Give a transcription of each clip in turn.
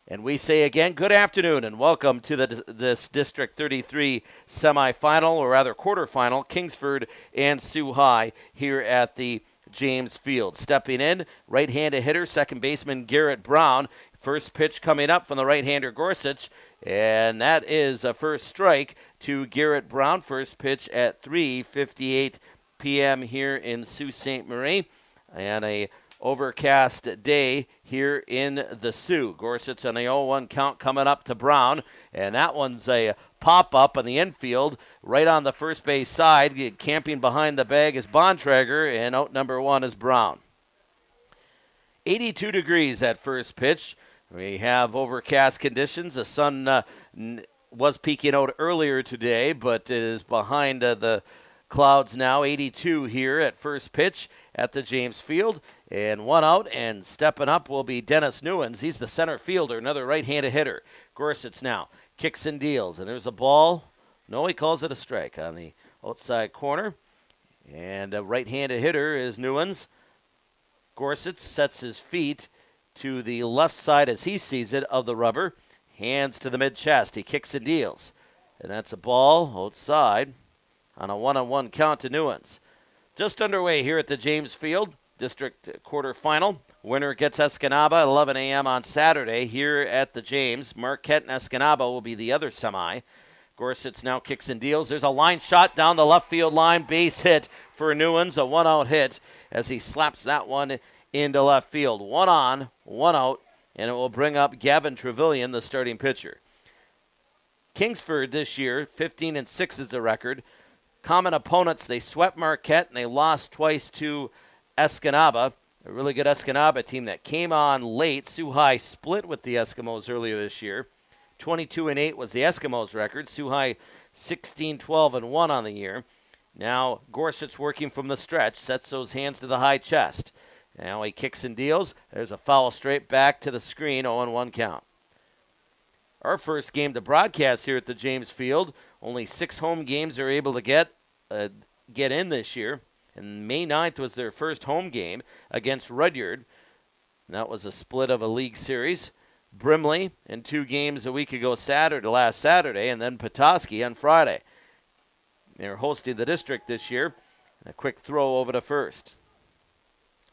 And we say again, good afternoon and welcome to this District 33 semifinal, or rather quarterfinal, Kingsford and Sault High here at the James Field. Stepping in, right-handed hitter, second baseman Garrett Brown. First pitch coming up from the right-hander Gorsuch, and that is a first strike to Garrett Brown. First pitch at 3:58 p.m. here in Sault Ste. Marie, and a overcast day here in the Sioux. Gorsuch on the 0-1 count coming up to Brown, and that one's a pop-up on the infield right on the first base side. Camping behind the bag is Bontrager, and out number one is Brown. 82 degrees at first pitch. We have overcast conditions. The sun was peeking out earlier today, but is behind the clouds now. 82 here at first pitch at the James Field. And one out, and stepping up will be Dennis Newens. He's the center fielder, another right-handed hitter. Gorsuch now kicks and deals, and there's a ball. No, he calls it a strike on the outside corner. And a right-handed hitter is Newens. Gorsuch sets his feet to the left side as he sees it of the rubber. Hands to the mid-chest. He kicks and deals. And that's a ball outside on a 1-on-1 count to Newens. Just underway here at the James Field District quarterfinal. Winner gets Escanaba at 11 a.m. on Saturday here at the James. Marquette and Escanaba will be the other semi. Gorsuch now kicks and deals. There's a line shot down the left field line. Base hit for Newens, a one-out hit as he slaps that one into left field. One on, one out, and it will bring up Gavin Trevelyan, the starting pitcher. Kingsford this year, 15-6 is the record. Common opponents, they swept Marquette and they lost twice to Escanaba, a really good Escanaba team that came on late. Sault High split with the Eskimos earlier this year. 22-8 was the Eskimos' record. Sault High 16-12-1 on the year. Now Gorsuch working from the stretch, sets those hands to the high chest. Now he kicks and deals. There's a foul straight back to the screen, 0-1 count. Our first game to broadcast here at the James Field. Only 6 home games they're able to get in this year. And May 9th was their first home game against Rudyard. And that was a split of a league series. Brimley in 2 games a week ago last Saturday, and then Petoskey on Friday. They're hosting the district this year. And a quick throw over to first.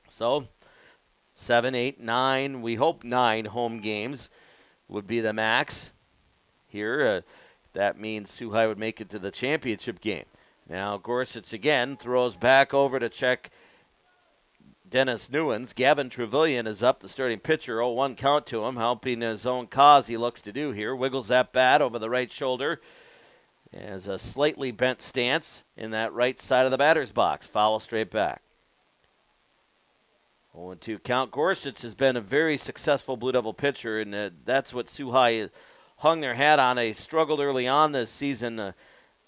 So 7, 8, 9, we hope 9 home games would be the max here. That means Sault High would make it to the championship game. Now Gorsuch again throws back over to check Dennis Newens. Gavin Trevelyan is up, the starting pitcher. 0-1 count to him, helping his own cause he looks to do here. Wiggles that bat over the right shoulder. Has a slightly bent stance in that right side of the batter's box. Foul straight back. 0-2 count. Gorsuch has been a very successful Blue Devil pitcher, and that's what Sault High hung their hat on. They struggled early on this season.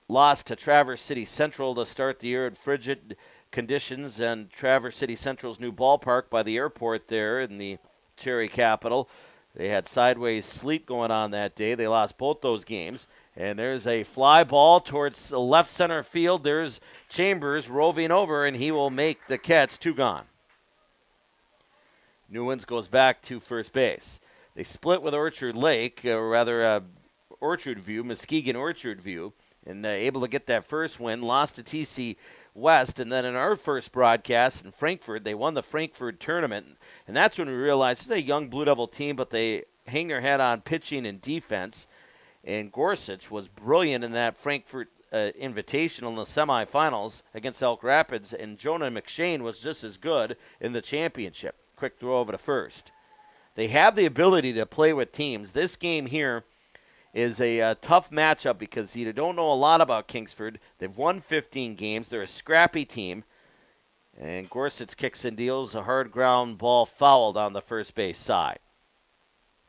Lost to Traverse City Central to start the year in frigid conditions, and Traverse City Central's new ballpark by the airport there in the Cherry Capital. They had sideways sleet going on that day. They lost both those games. And there's a fly ball towards the left center field. There's Chambers roving over, and he will make the catch. 2 gone. Newens goes back to first base. They split with Orchard Lake, Orchard View, Muskegon Orchard View. And able to get that first win, lost to TC West. And then in our first broadcast in Frankfurt, they won the Frankfurt tournament. And that's when we realized this is a young Blue Devil team, but they hang their hat on pitching and defense. And Gorsuch was brilliant in that Frankfurt Invitational in the semifinals against Elk Rapids. And Jonah McShane was just as good in the championship. Quick throw over to first. They have the ability to play with teams. This game here is a tough matchup because you don't know a lot about Kingsford. They've won 15 games. They're a scrappy team. And Gorsuch kicks and deals. A hard ground ball fouled on the first base side.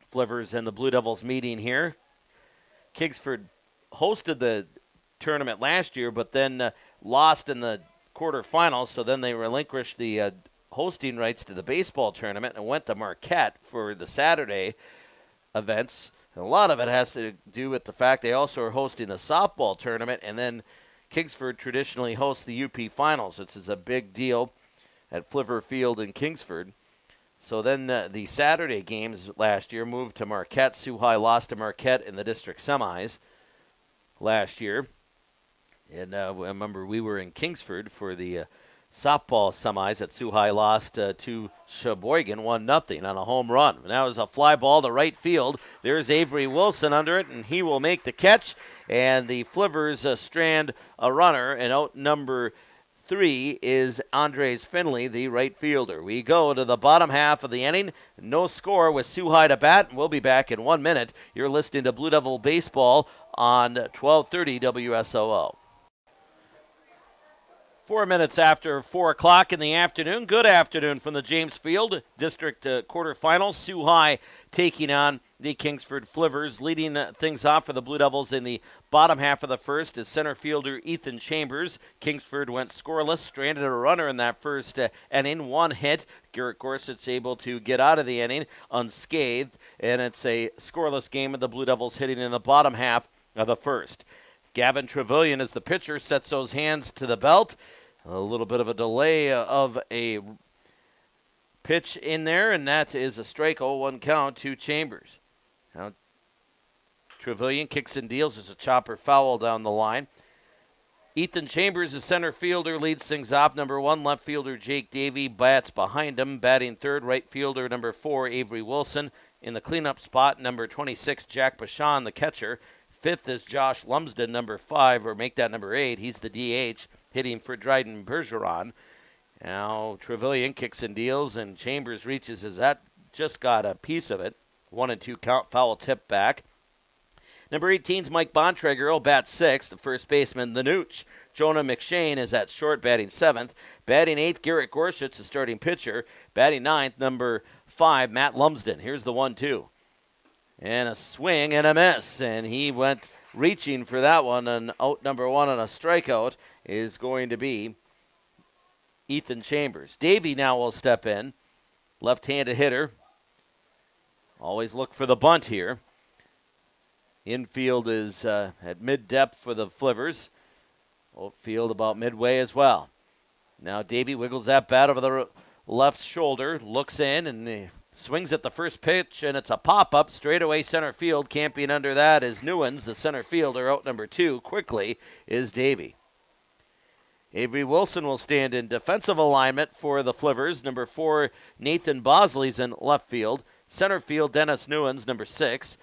Flivers and the Blue Devils meeting here. Kingsford hosted the tournament last year, but then lost in the quarterfinals, so then they relinquished the hosting rights to the baseball tournament and went to Marquette for the Saturday events. And a lot of it has to do with the fact they also are hosting the softball tournament, and then Kingsford traditionally hosts the UP Finals, which is a big deal at Fliver Field in Kingsford. So then the Saturday games last year moved to Marquette. Sault High lost to Marquette in the district semis last year. And I remember we were in Kingsford for the softball semis at Sault High, lost to Sheboygan 1-0 on a home run. And that was a fly ball to right field. There's Avery Wilson under it, and he will make the catch. And the Flivers strand a runner, and out number 3 is Andres Finley, the right fielder. We go to the bottom half of the inning. No score with Sault High to bat. We'll be back in 1 minute. You're listening to Blue Devil Baseball on 1230 WSOO. 4 minutes after 4 o'clock in the afternoon. Good afternoon from the James Field District quarterfinals. Sault High taking on the Kingsford Flivers. Leading things off for the Blue Devils in the bottom half of the first is center fielder Ethan Chambers. Kingsford went scoreless, stranded a runner in that first inning. 1 hit. Garrett Gorsuch's able to get out of the inning unscathed, and it's a scoreless game of the Blue Devils hitting in the bottom half of the first. Gavin Trevelyan is the pitcher, sets those hands to the belt. A little bit of a delay of a pitch in there, and that is a strike, 0-1 count to Chambers. Now, Trevelyan kicks and deals. There's a chopper foul down the line. Ethan Chambers, the center fielder, leads things off. Number 1, left fielder Jake Davey bats behind him. Batting third, right fielder number 4, Avery Wilson. In the cleanup spot, number 26, Jack Bashan, the catcher. 5th is Josh Lumsden, number 5, or make that number 8. He's the DH, hitting for Dryden Bergeron. Now Trevelyan kicks and deals, and Chambers reaches as that just got a piece of it. 1-2 count, foul tip back. Number 18 is Mike Bontrager, will bat 6th. The first baseman, the Nooch. Jonah McShane is at short, batting 7th. Batting 8th, Garrett Gorsuch, the starting pitcher. Batting 9th, number 5, Matt Lumsden. Here's the 1-2. And a swing and a miss, and he went reaching for that one, and out number 1 on a strikeout is going to be Ethan Chambers. Davey now will step in, left-handed hitter. Always look for the bunt here. Infield is at mid-depth for the Flivers. Outfield about midway as well. Now Davey wiggles that bat over the left shoulder, looks in, and swings at the first pitch, and it's a pop-up straightaway center field. Camping under that is Newens, the center fielder. Out number 2 quickly is Davey. Avery Wilson will stand in defensive alignment for the Flivers. Number 4, Nathan Bosley's in left field. Center field, Dennis Newens, number 6.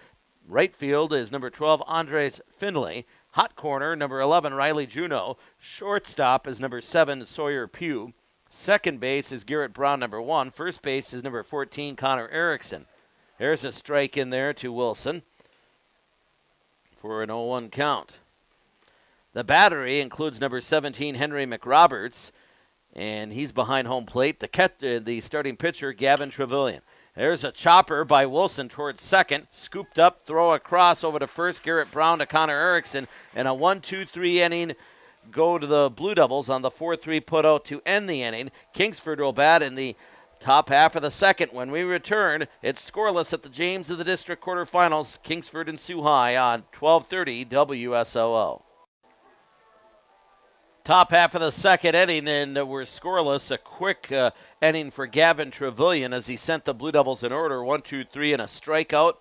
Right field is number 12, Andres Finley. Hot corner, number 11, Riley Juneau. Shortstop is number 7, Sawyer Pugh. Second base is Garrett Brown, number 1. First base is number 14, Connor Erickson. There's a strike in there to Wilson for an 0-1 count. The battery includes number 17, Henry McRoberts, and he's behind home plate. The starting pitcher, Gavin Trevelyan. There's a chopper by Wilson towards second. Scooped up, throw across over to first. Garrett Brown to Connor Erickson, and a 1-2-3 inning go to the Blue Devils on the 4-3 putout to end the inning. Kingsford will bat in the top half of the second. When we return, it's scoreless at the James of the District quarterfinals. Kingsford and Sault High on 1230 WSOO. Top half of the second inning, and we're scoreless. A quick inning for Gavin Trevelyan as he sent the Blue Devils in order. 1-2-3 and a strikeout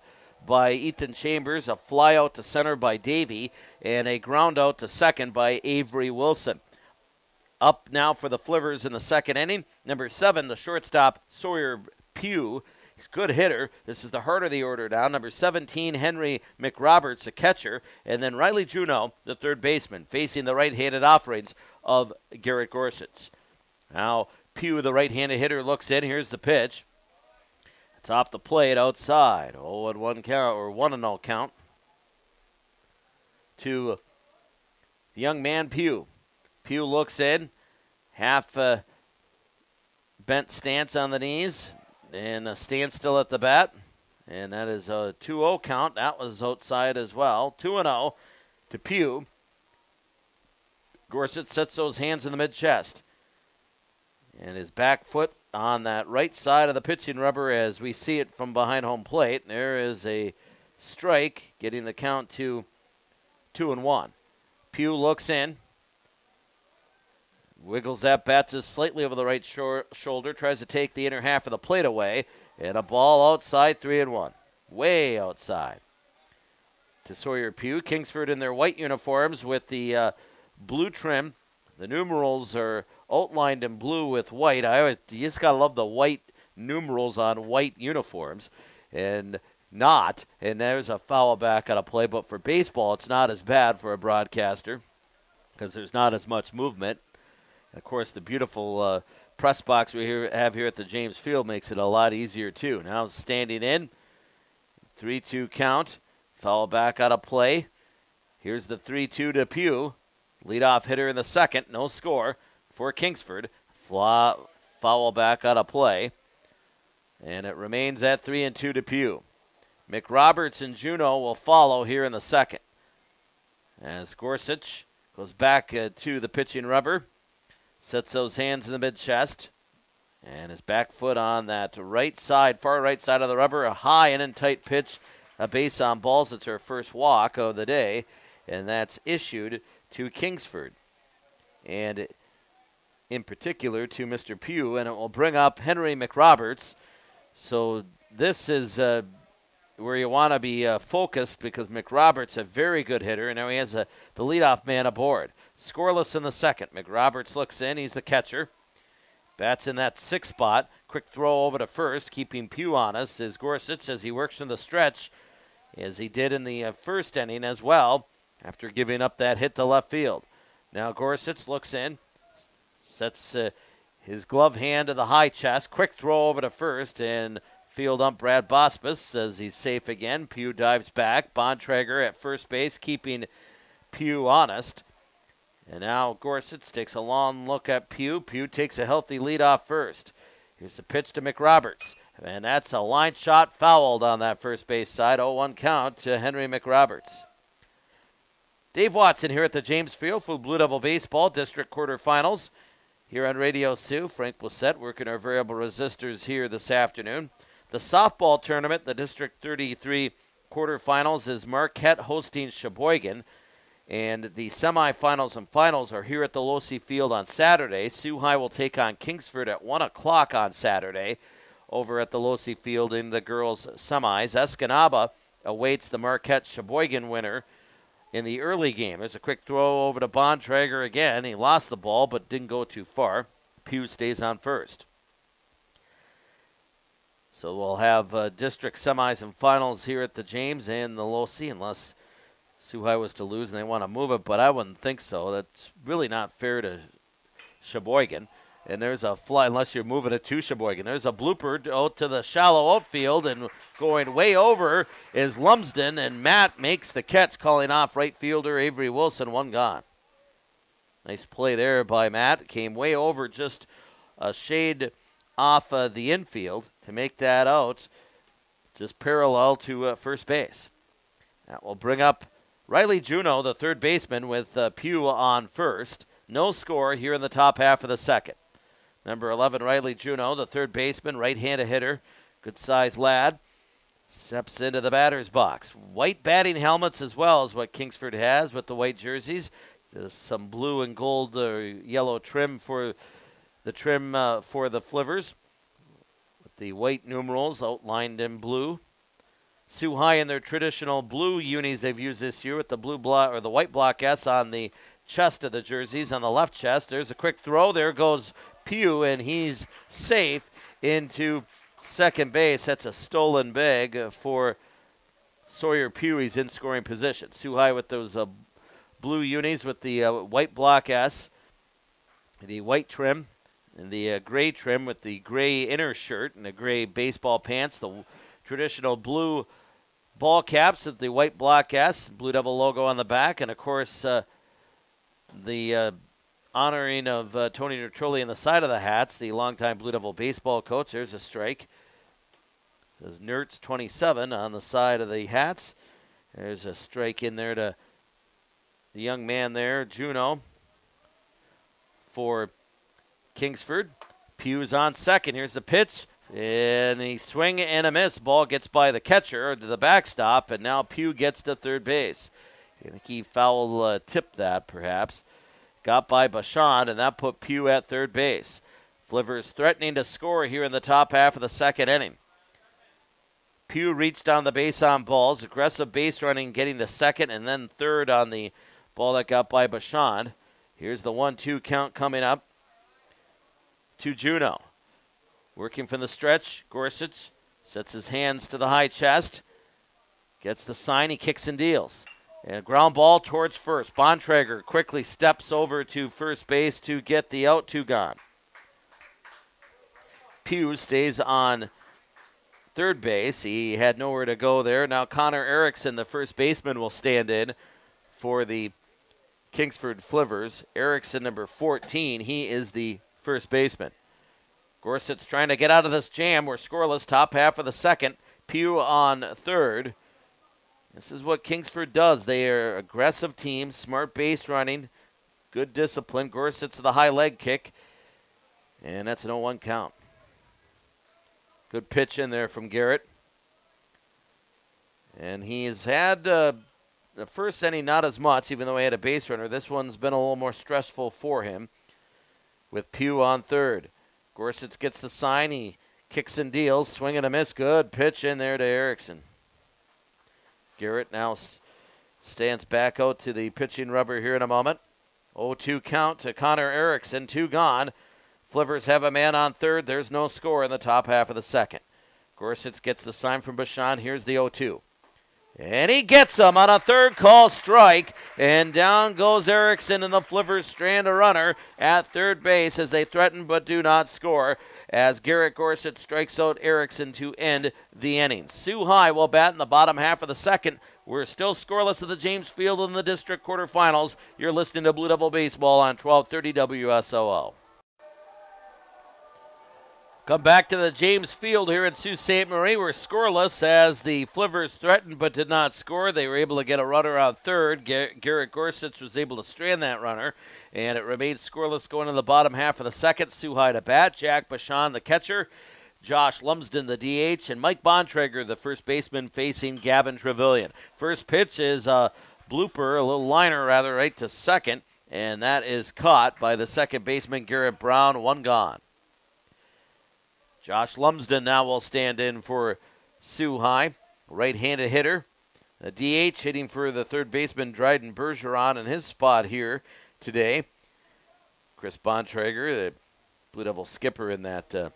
by Ethan Chambers, a fly out to center by Davey, and a ground out to second by Avery Wilson. Up now for the Flivers in the second inning. Number 7, the shortstop, Sawyer Pugh. He's a good hitter. This is the heart of the order down. Number 17, Henry McRoberts, the catcher. And then Riley Juneau, the third baseman, facing the right-handed offerings of Garrett Gorsuch. Now, Pugh, the right-handed hitter, looks in. Here's the pitch. It's off the plate outside. 0-1 count, or 1-0 count to the young man, Pugh. Pugh looks in, half bent stance on the knees, and a standstill at the bat. And that is a 2-0 count. That was outside as well. 2-0 to Pugh. Gorsuch sets those hands in the mid-chest. And his back foot on that right side of the pitching rubber as we see it from behind home plate. There is a strike, getting the count to 2-1. Pugh looks in. Wiggles that bat just slightly over the right shoulder, tries to take the inner half of the plate away, and a ball outside, 3-1. Way outside. To Sawyer Pugh. Kingsford in their white uniforms with the blue trim. The numerals are outlined in blue with white. You just got to love the white numerals on white uniforms. And there's a foul back on a play, but for baseball, it's not as bad for a broadcaster because there's not as much movement. Of course, the beautiful press box we have here at the James Field makes it a lot easier, too. Now standing in, 3-2 count, foul back out of play. Here's the 3-2 to Pugh. Leadoff hitter in the second, no score for Kingsford. Foul back out of play. And it remains at 3-2 to Pugh. McRoberts and Juneau will follow here in the second. As Gorsuch goes back to the pitching rubber. Sets those hands in the mid-chest. And his back foot on that right side, far right side of the rubber. A high and in tight pitch. A base on balls. It's her first walk of the day. And that's issued to Kingsford. And in particular to Mr. Pugh. And it will bring up Henry McRoberts. So this is where you want to be focused because McRoberts a very good hitter. And now he has the leadoff man aboard. Scoreless in the second. McRoberts looks in. He's the catcher. Bats in that sixth spot. Quick throw over to first, keeping Pugh honest as Gorsuch as he works in the stretch, as he did in the first inning as well, after giving up that hit to left field. Now Gorsuch looks in, sets his glove hand to the high chest. Quick throw over to first, and field ump Brad Bospis says he's safe again. Pugh dives back. Bontrager at first base, keeping Pugh honest. And now Gorsuch takes a long look at Pugh. Pugh takes a healthy lead off first. Here's the pitch to McRoberts. And that's a line shot fouled on that first base side. 0-1 count to Henry McRoberts. Dave Watson here at the James Field for Blue Devil Baseball District Quarterfinals. Here on Radio Sioux, Frank Blissett working our variable resistors here this afternoon. The softball tournament, the District 33 quarterfinals, is Marquette hosting Sheboygan. And the semifinals and finals are here at the Losi Field on Saturday. Sault High will take on Kingsford at 1 o'clock on Saturday over at the Losi Field in the girls' semis. Escanaba awaits the Marquette Sheboygan winner in the early game. There's a quick throw over to Bontrager again. He lost the ball but didn't go too far. Pugh stays on first. So we'll have district semis and finals here at the James and the Losi unless Sault High was to lose and they want to move it, but I wouldn't think so. That's really not fair to Sheboygan. And there's a fly, unless you're moving it to Sheboygan. There's a blooper out to the shallow outfield, and going way over is Lumsden, and Matt makes the catch, calling off right fielder Avery Wilson. One gone. Nice play there by Matt. Came way over, just a shade off the infield to make that out, just parallel to first base. That will bring up Riley Juneau, the third baseman, with Pugh on first. No score here in the top half of the second. Number 11, Riley Juneau, the third baseman, right-handed hitter, good-sized lad, steps into the batter's box. White batting helmets as well is what Kingsford has with the white jerseys. There's some blue and gold yellow trim for the Flivers, with the white numerals outlined in blue. Sault High in their traditional blue unis they've used this year with the blue block or the white block S on the chest of the jerseys on the left chest. There's a quick throw. There goes Pugh, and he's safe into second base. That's a stolen bag for Sawyer Pugh. He's in scoring position. Sault High with those blue unis with the white block S, the white trim, and the gray trim with the gray inner shirt and the gray baseball pants, the traditional blue ball caps with the white block S, Blue Devil logo on the back, and of course the honoring of Tony Nutrilli on the side of the hats, the longtime Blue Devil baseball coach. There's a strike. It says Nertz 27 on the side of the hats. There's a strike in there to the young man there, Juneau, for Kingsford. Pugh's on second. Here's the pitch. And a swing and a miss. Ball gets by the catcher to the backstop, and now Pugh gets to third base. I think he foul tipped that, perhaps. got by Bachand, and that put Pugh at third base. Flivers threatening to score here in the top half of the second inning. Pugh reached on the base on balls, aggressive base running, getting to second and then third on the ball that got by Bachand. Here's the 1-2 count coming up to Juneau. Working from the stretch, Gorsuch sets his hands to the high chest, gets the sign, he kicks and deals. And a ground ball towards first. Bontrager quickly steps over to first base to get the out, 2 gone. Pugh stays on third base. He had nowhere to go there. Now Connor Erickson, the first baseman, will stand in for the Kingsford Flivers. Erickson, number 14, he is the first baseman. Gorsuch trying to get out of this jam. We're scoreless, top half of the second. Pugh on third. This is what Kingsford does. They are an aggressive team, smart base running, good discipline. Gorsuch to the high leg kick, and that's an 0-1 count. Good pitch in there from Garrett. And he's had the first inning not as much, even though he had a base runner. This one's been a little more stressful for him with Pugh on third. Gorsuch gets the sign. He kicks and deals. Swing and a miss. Good pitch in there to Erickson. Garrett now stands back out to the pitching rubber here in a moment. 0-2 count to Connor Erickson. 2 gone. Flivers have a man on third. There's no score in the top half of the second. Gorsuch gets the sign from Bachand. Here's the 0-2. And he gets him on a third call strike. And down goes Erickson, and the Flivers strand a runner at third base as they threaten but do not score, as Garrett Gorsuch strikes out Erickson to end the inning. Sault High will bat in the bottom half of the second. We're still scoreless at the James Field in the district quarterfinals. You're listening to Blue Devil Baseball on 1230 WSOO. Come back to the James Field here in Sault Ste. Marie. We're scoreless as the Flivers threatened but did not score. They were able to get a runner on third. Garrett Gorsuch was able to strand that runner, and it remains scoreless going to the bottom half of the second. Sault High to bat. Jack Bachand, the catcher. Josh Lumsden, the DH, and Mike Bontrager, the first baseman, facing Gavin Trevelyan. First pitch is a blooper, a little liner rather, right to second, and that is caught by the second baseman, Garrett Brown. 1 gone. Josh Lumsden now will stand in for Sault High, right-handed hitter. The DH hitting for the third baseman, Dryden Bergeron, in his spot here today. Chris Bontrager, the Blue Devil skipper in that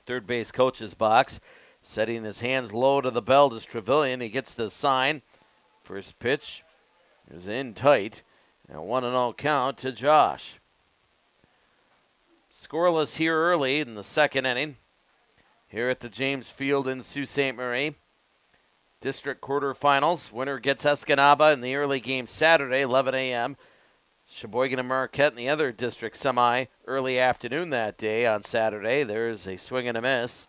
third base coach's box, setting his hands low to the belt is Trevelyan. He gets the sign. First pitch is in tight. And 1-0 count to Josh. Scoreless here early in the second inning here at the James Field in Sault Ste. Marie. District quarterfinals. Winner gets Escanaba in the early game Saturday, 11 a.m. Sheboygan and Marquette in the other district semi early afternoon that day on Saturday. There's a swing and a miss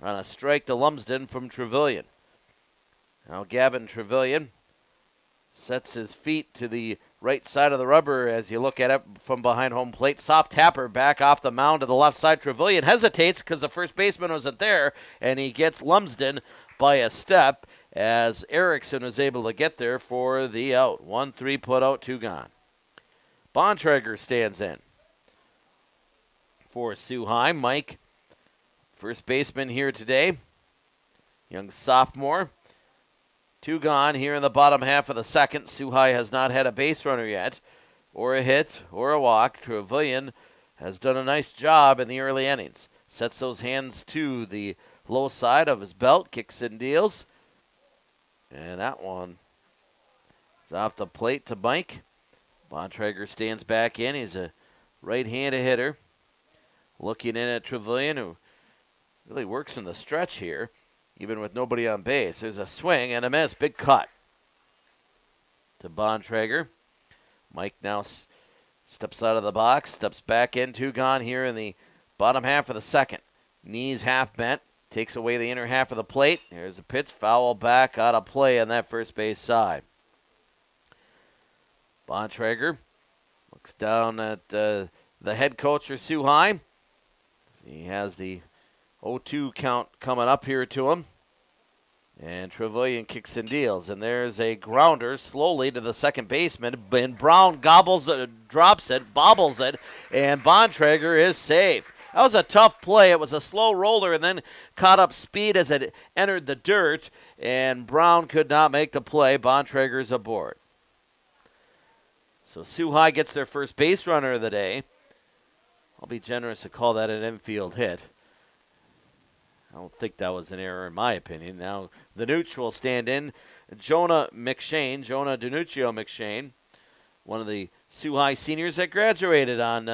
on a strike to Lumsden from Trevelyan. Now Gavin Trevelyan sets his feet to the right side of the rubber as you look at it from behind home plate. Soft tapper back off the mound to the left side. Trevelyan hesitates because the first baseman wasn't there, and he gets Lumsden by a step as Erickson was able to get there for the out. 1-3 put out, 2 gone. Bontrager stands in for Sault High. Mike, first baseman here today. Young sophomore. 2 gone here in the bottom half of the second. Sault High has not had a base runner yet, or a hit, or a walk. Trevelyan has done a nice job in the early innings. Sets those hands to the low side of his belt, kicks and deals. And that one is off the plate to Mike. Bontrager stands back in. He's a right-handed hitter. Looking in at Trevelyan, who really works in the stretch here, even with nobody on base. There's a swing and a miss. Big cut to Bontrager. Mike now steps out of the box, steps back in. 2 gone here in the bottom half of the second. Knees half bent. Takes away the inner half of the plate. Here's a pitch. Foul back out of play on that first base side. Bontrager looks down at the head coach for Sault High. He has the 0-2 count coming up here to him. And Trevelyan kicks and deals, and there's a grounder slowly to the second baseman, and Brown drops it, bobbles it, and Bontrager is safe. That was a tough play. It was a slow roller and then caught up speed as it entered the dirt, and Brown could not make the play. Bontrager's aboard. So Sault High gets their first base runner of the day. I'll be generous to call that an infield hit. I don't think that was an error in my opinion. Now the Nooch will stand in. Jonah DiNuccio McShane, one of the Sault High seniors that graduated on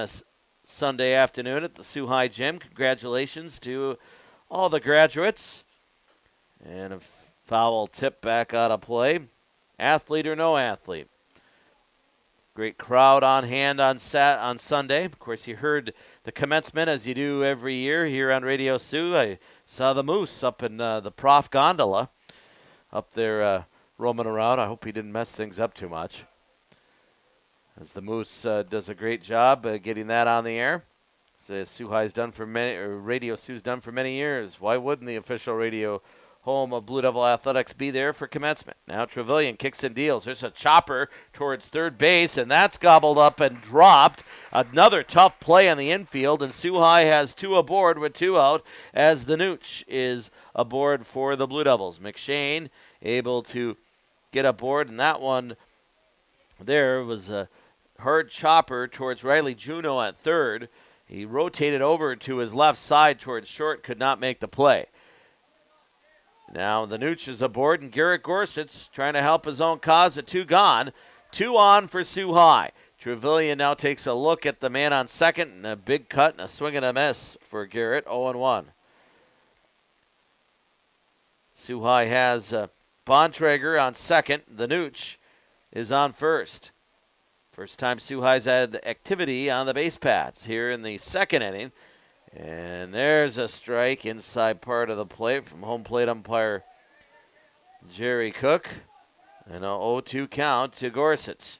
Sunday afternoon at the Sault High Gym. Congratulations to all the graduates. And a foul tip back out of play. Athlete or no athlete. Great crowd on hand on Sunday. Of course, you heard the commencement as you do every year here on Radio Sioux. I saw the Moose up in the Prof Gondola up there roaming around. I hope he didn't mess things up too much, as the Moose does a great job getting that on the air. So Sault High's done for many, or Radio Sioux's done for many years. Why wouldn't the official radio home of Blue Devil Athletics be there for commencement? Now Trevelyan kicks and deals. There's a chopper towards third base, and that's gobbled up and dropped. Another tough play on the infield, and Sault High has two aboard with two out as the Nooch is aboard for the Blue Devils. McShane able to get aboard, and that one there was a hard chopper towards Riley Juneau at third. He rotated over to his left side towards short, could not make the play. Now the Nooch is aboard, and Garrett Gorsuch trying to help his own cause at two gone. Two on for Sault High. Trevelyan now takes a look at the man on second, and a big cut and a swing and a miss for Garrett, 0-1. Sault High has Bontrager on second. The Nooch is on first. First time Sault High's had activity on the base paths here in the second inning. And there's a strike inside part of the plate from home plate umpire Jerry Cook. And a 0-2 count to Gorsuch.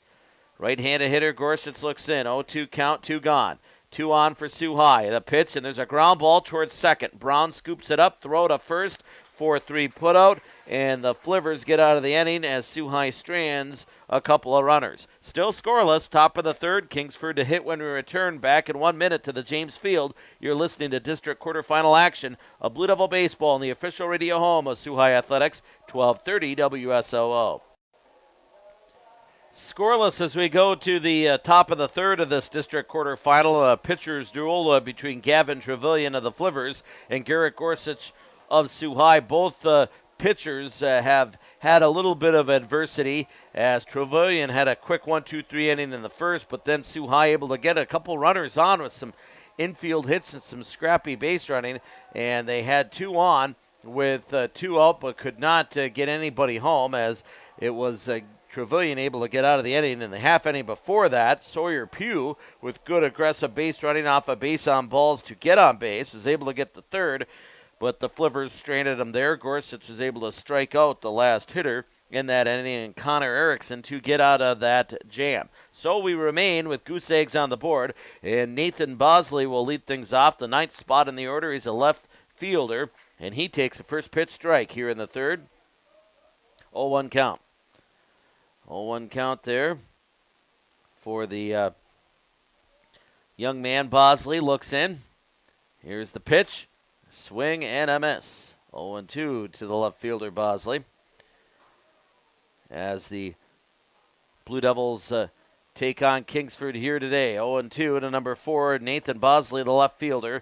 Right-handed hitter, Gorsuch looks in. 0-2 count, two gone. Two on for Sault High. The pitch, and there's a ground ball towards second. Brown scoops it up, throw to first. 4-3 put out, and the Flivers get out of the inning as Sault High strands a couple of runners. Still scoreless, top of the third. Kingsford to hit when we return. Back in 1 minute to the James Field. You're listening to district quarterfinal action of Blue Devil Baseball in the official radio home of Sault High Athletics, 1230 WSOO. Scoreless as we go to the top of the third of this district quarterfinal. A pitcher's duel between Gavin Trevelyan of the Flivers and Garrett Gorsuch of Sault High. Both pitchers have had a little bit of adversity, as Trevelyan had a quick 1-2-3 inning in the first, but then Sault High able to get a couple runners on with some infield hits and some scrappy base running, and they had two on with two out, but could not get anybody home, as it was Trevelyan able to get out of the inning. In the half inning before that, Sawyer Pugh, with good aggressive base running off a base on balls to get on base, was able to get the third, but the Flivers stranded him there. Gorsuch was able to strike out the last hitter in that inning, and Connor Erickson to get out of that jam. So we remain with goose eggs on the board, and Nathan Bosley will lead things off. The ninth spot in the order. He's a left fielder, and he takes a first pitch strike here in the third. 0-1 count. 0-1 count there for the young man. Bosley looks in. Here's the pitch. Swing and a miss. 0-2 to the left fielder, Bosley. As the Blue Devils take on Kingsford here today. 0-2 to number 4, Nathan Bosley, the left fielder.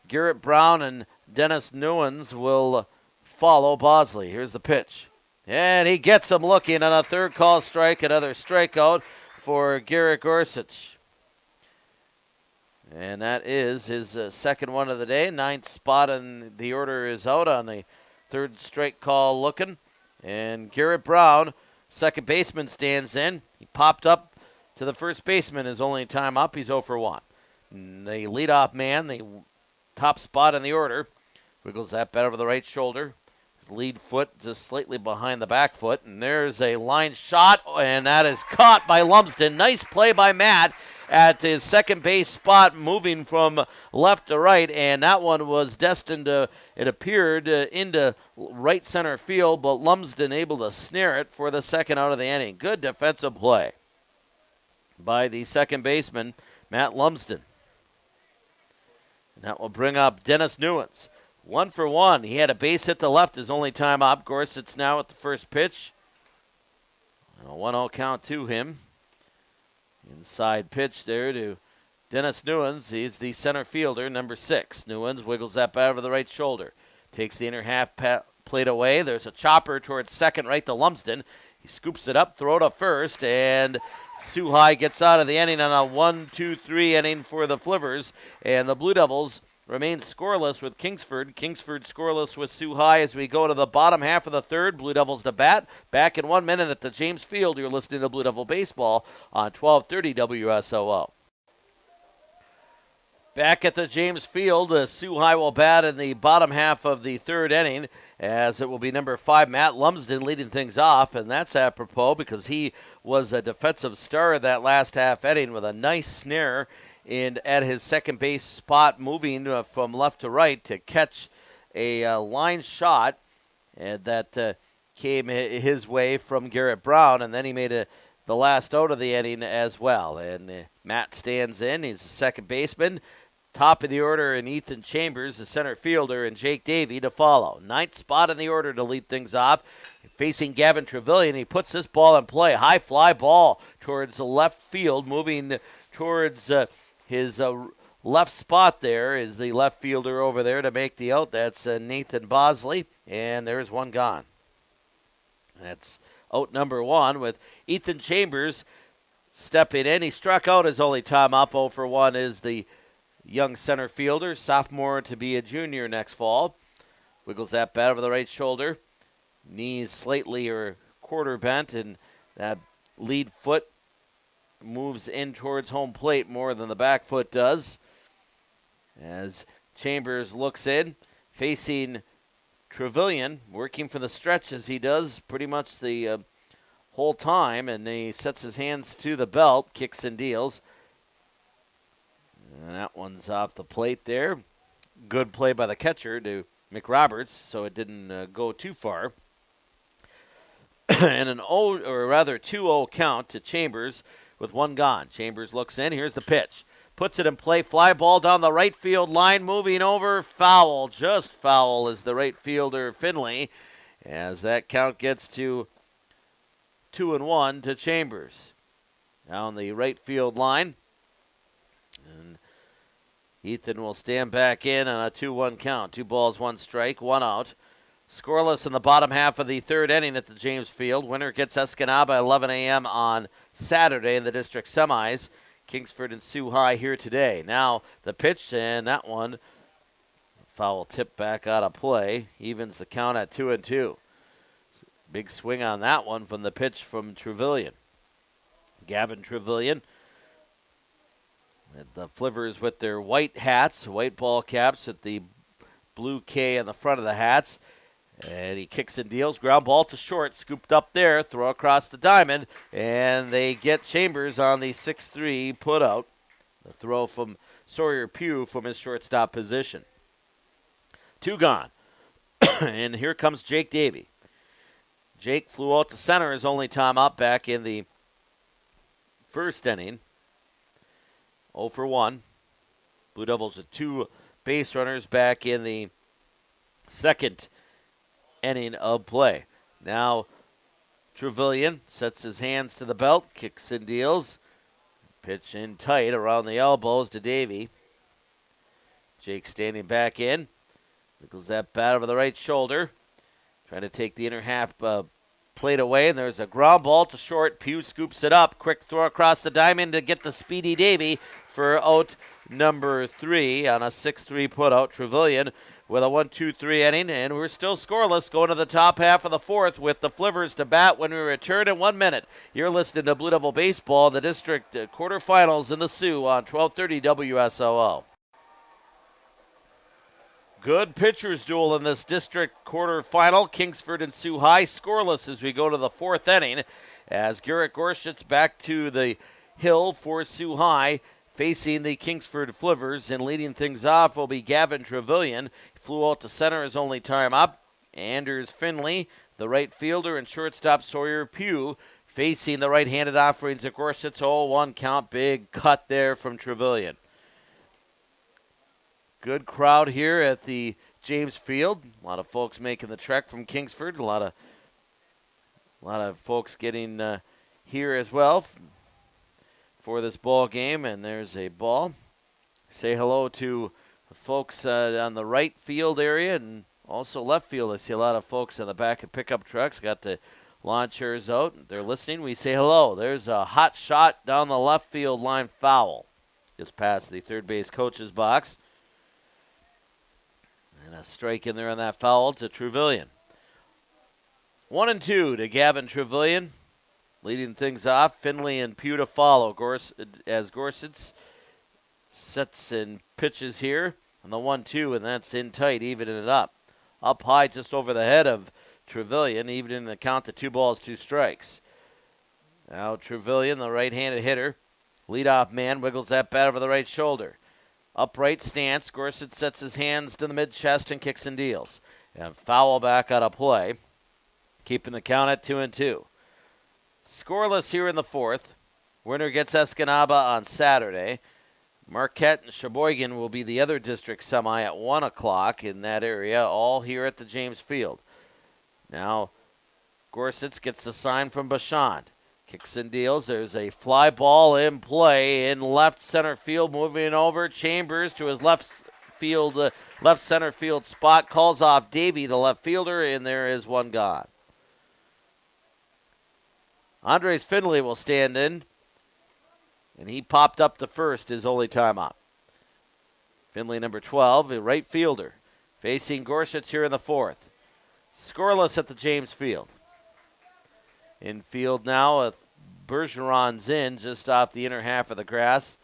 Garrett Brown and Dennis Newens will follow Bosley. Here's the pitch. And he gets him looking on a third call strike. Another strikeout for Garrett Gorsuch. And that is his second one of the day. Ninth spot in the order is out on the third strike call looking. And Garrett Brown, second baseman, stands in. He popped up to the first baseman his only time up. He's 0 for 1. And the leadoff man, the top spot in the order, wiggles that bat over the right shoulder. His lead foot just slightly behind the back foot. And there's a line shot, and that is caught by Lumsden. Nice play by Matt at his second base spot, moving from left to right, and that one was destined to, it appeared, into right center field, but Lumsden able to snare it for the second out of the inning. Good defensive play by the second baseman, Matt Lumsden. And that will bring up Dennis Newens. 1 for 1. He had a base hit to left his only time up. Gorsuch's now at the first pitch. And a 1-0 count to him. Inside pitch there to Dennis Newens. He's the center fielder, number 6. Newens wiggles that bat over the right shoulder. Takes the inner half plate away. There's a chopper towards second, right to Lumsden. He scoops it up, throw to first, and Sault High gets out of the inning on a 1-2-3 inning for the Flivers. And the Blue Devils remain scoreless with Kingsford. Kingsford scoreless with Sault High as we go to the bottom half of the third. Blue Devils to bat. Back in 1 minute at the James Field. You're listening to Blue Devil Baseball on 1230 WSOO. Back at the James Field, Sault High will bat in the bottom half of the third inning, as it will be number 5, Matt Lumsden, leading things off, and that's apropos because he was a defensive star in that last half inning with a nice snare at his second base spot, moving from left to right to catch a line shot that came his way from Garrett Brown, and then he made the last out of the inning as well. And Matt stands in. He's the second baseman. Top of the order in Ethan Chambers, the center fielder, and Jake Davey to follow. 9th spot in the order to lead things off. Facing Gavin Trevelyan, he puts this ball in play. High fly ball towards the left field, moving towards his left spot. There is the left fielder over there to make the out. That's Nathan Bosley, and there's one gone. That's out number 1 with Ethan Chambers stepping in. He struck out his only time up. 0 for 1 is the young center fielder, sophomore to be a junior next fall. Wiggles that bat over the right shoulder. Knees slightly or quarter bent, and that lead foot moves in towards home plate more than the back foot does. As Chambers looks in, facing Trevelyan, working for the stretch as he does pretty much the whole time, and he sets his hands to the belt, kicks and deals. And that one's off the plate there. Good play by the catcher to McRoberts, so it didn't go too far. And an 2-0 count to Chambers with 1 gone. Chambers looks in. Here's the pitch. Puts it in play. Fly ball down the right field line. Moving over. Foul. Just foul is the right fielder, Finley. As that count gets to 2-1 to Chambers. Down the right field line. And Ethan will stand back in on a 2-1 count. 2 balls, 1 strike, 1 out. Scoreless in the bottom half of the third inning at the James Field. Winner gets Escanaba at 11 a.m. on Saturday in the district semis. Kingsford and Sault High here today. Now the pitch, and that one, foul tip back out of play. Evens the count at 2-2. Big swing on that one from the pitch from Trevelyan. Gavin Trevelyan. The Flivers with their white hats, white ball caps with the blue K on the front of the hats. And he kicks and deals. Ground ball to short, scooped up there, throw across the diamond. And they get Chambers on the 6-3 put out. The throw from Sawyer Pugh from his shortstop position. 2 gone. And here comes Jake Davey. Jake flew out to center his only time up back in the first inning. 0 for 1. Blue Devils with 2 base runners back in the second inning of play. Now Trevelyan sets his hands to the belt, kicks and deals. Pitch in tight around the elbows to Davey. Jake standing back in. Wiggles that bat over the right shoulder. Trying to take the inner half plate away, and there's a ground ball to short. Pugh scoops it up. Quick throw across the diamond to get the speedy Davey for out number 3 on a 6-3 put out. Trevelyan with a 1-2-3 inning, and we're still scoreless going to the top half of the fourth with the Flivers to bat when we return in 1 minute. You're listening to Blue Devil Baseball, the district quarterfinals in the Sioux on 1230 WSOO. Good pitchers duel in this district quarterfinal. Kingsford and Sault High scoreless as we go to the 4th inning, as Garrett Gorshitz back to the hill for Sault High, facing the Kingsford Flivers, and leading things off will be Gavin Trevelyan. He flew out to center his only time up. Anders Finley, the right fielder, and shortstop Sawyer Pugh facing the right-handed offerings of Gorsuch. 0-1 count. Big cut there from Trevelyan. Good crowd here at the James Field. A lot of folks making the trek from Kingsford. A lot of folks getting here as well for this ball game. And there's a ball. Say hello to the folks on the right field area and also left field. I see a lot of folks in the back of pickup trucks. Got the lawn chairs out. They're listening. We say hello. There's a hot shot down the left field line, foul. Just past the third base coach's box. And a strike in there on that foul to Trevelyan. 1-2 to Gavin Trevelyan. Leading things off. Finley and Pugh to follow. As Gorsuch sets and pitches here on the 1-2, and that's in tight, evening it up. Up high just over the head of Trevelyan, evening the count to 2 balls, 2 strikes. Now Trevelyan, the right-handed hitter, leadoff man, wiggles that bat over the right shoulder. Upright stance, Gorsuch sets his hands to the mid-chest and kicks and deals. And foul back out of play, keeping the count at 2-2. Scoreless here in the 4th. Winner gets Escanaba on Saturday. Marquette and Sheboygan will be the other district semi at 1 o'clock in that area, all here at the James Field. Now, Gorsuch gets the sign from Bachand. Kicks and deals. There's a fly ball in play in left center field. Moving over, Chambers to his left center field spot. Calls off Davey, the left fielder, and there is one gone. Andres Finley will stand in, and he popped up to first his only time up. Finley, number 12, a right fielder, facing Gorsuch here in the 4th. Scoreless at the James Field. Infield now, Bergeron's in just off the inner half of the grass.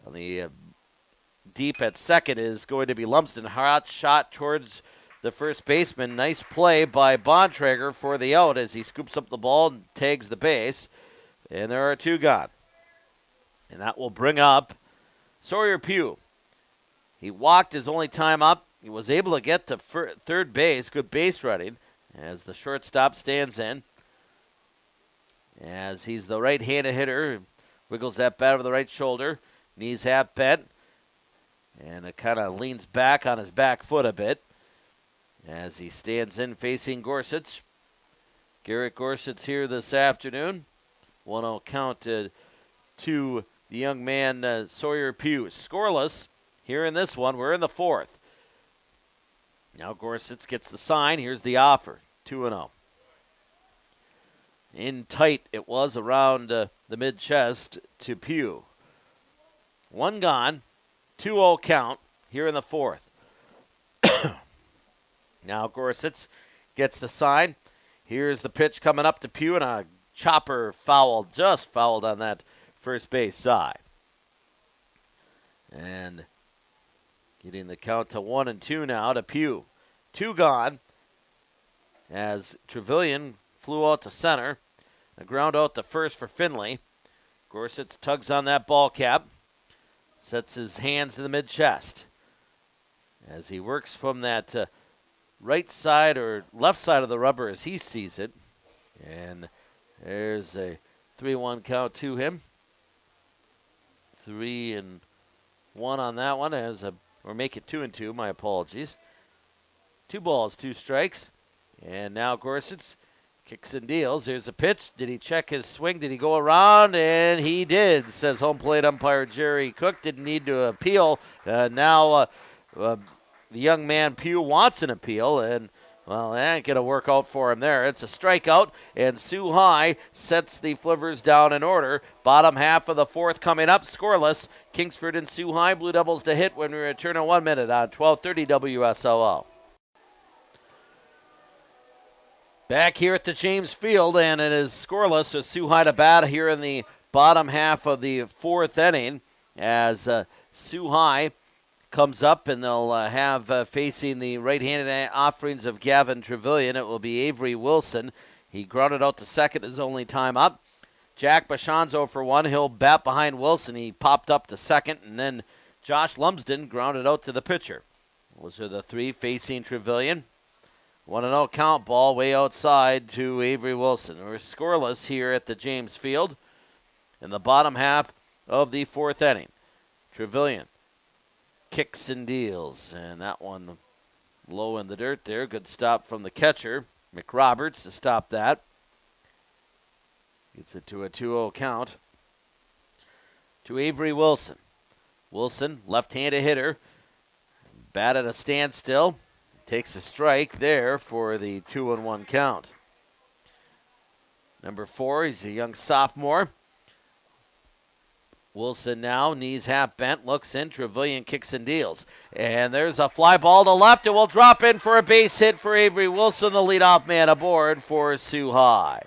On the deep at second is going to be Lumsden. Hot shot towards the first baseman. Nice play by Bontrager for the out as he scoops up the ball and tags the base. And there are 2 gone. And that will bring up Sawyer Pugh. He walked his only time up. He was able to get to third base. Good base running as the shortstop stands in. As he's the right-handed hitter, wiggles that bat over the right shoulder, knees half bent, and it kind of leans back on his back foot a bit as he stands in facing Gorsuch. Garrett Gorsuch here this afternoon. 1-0 count to the young man Sawyer Pugh. Scoreless here in this one. We're in the 4th. Now Gorsuch gets the sign. Here's the offer. 2-0. In tight it was around the mid-chest to Pugh. 1 gone, 2-0 count here in the 4th. Now Gorsuch gets the sign. Here's the pitch coming up to Pugh, and a chopper just fouled on that first base side. And getting the count to 1-2 now to Pugh. 2 gone as Trevelyan flew out to center. A ground out to first for Finley. Gorsuch tugs on that ball cap. Sets his hands to the mid-chest. As he works from that right side or left side of the rubber as he sees it. And there's a 3-1 count to him. 3-1 on that one. Or make it 2-2, my apologies. 2 balls, 2 strikes. And now Gorsuch kicks and deals. Here's a pitch. Did he check his swing? Did he go around? And he did, says home plate umpire Jerry Cook. Didn't need to appeal. Now the young man Pugh wants an appeal, and, well, that ain't going to work out for him there. It's a strikeout, and Sault High sets the Flivers down in order. Bottom half of the 4th coming up, scoreless. Kingsford and Sault High, Blue Devils to hit when we return in 1 minute on 1230 WSOO. Back here at the James Field, and it is scoreless with Sault High to bat here in the bottom half of the 4th inning as Sault High comes up, and they'll have facing the right-handed offerings of Gavin Trevelyan. It will be Avery Wilson. He grounded out to second his only time up. Jack Bachan's 0 for 1. He'll bat behind Wilson. He popped up to second, and then Josh Lumsden grounded out to the pitcher. Those are the 3 facing Trevelyan. 1-0 count, ball way outside to Avery Wilson. We're scoreless here at the James Field in the bottom half of the fourth inning. Trevelyan kicks and deals, and that one low in the dirt there. Good stop from the catcher, McRoberts, to stop that. Gets it to a 2-0 count to Avery Wilson. Wilson, left-handed hitter, bat at a standstill. Takes a strike there for the 2-1 count. Number 4, he's a young sophomore. Wilson now, knees half bent, looks in. Trevelyan kicks and deals. And there's a fly ball to left. It will drop in for a base hit for Avery Wilson, the leadoff man aboard for Sault High.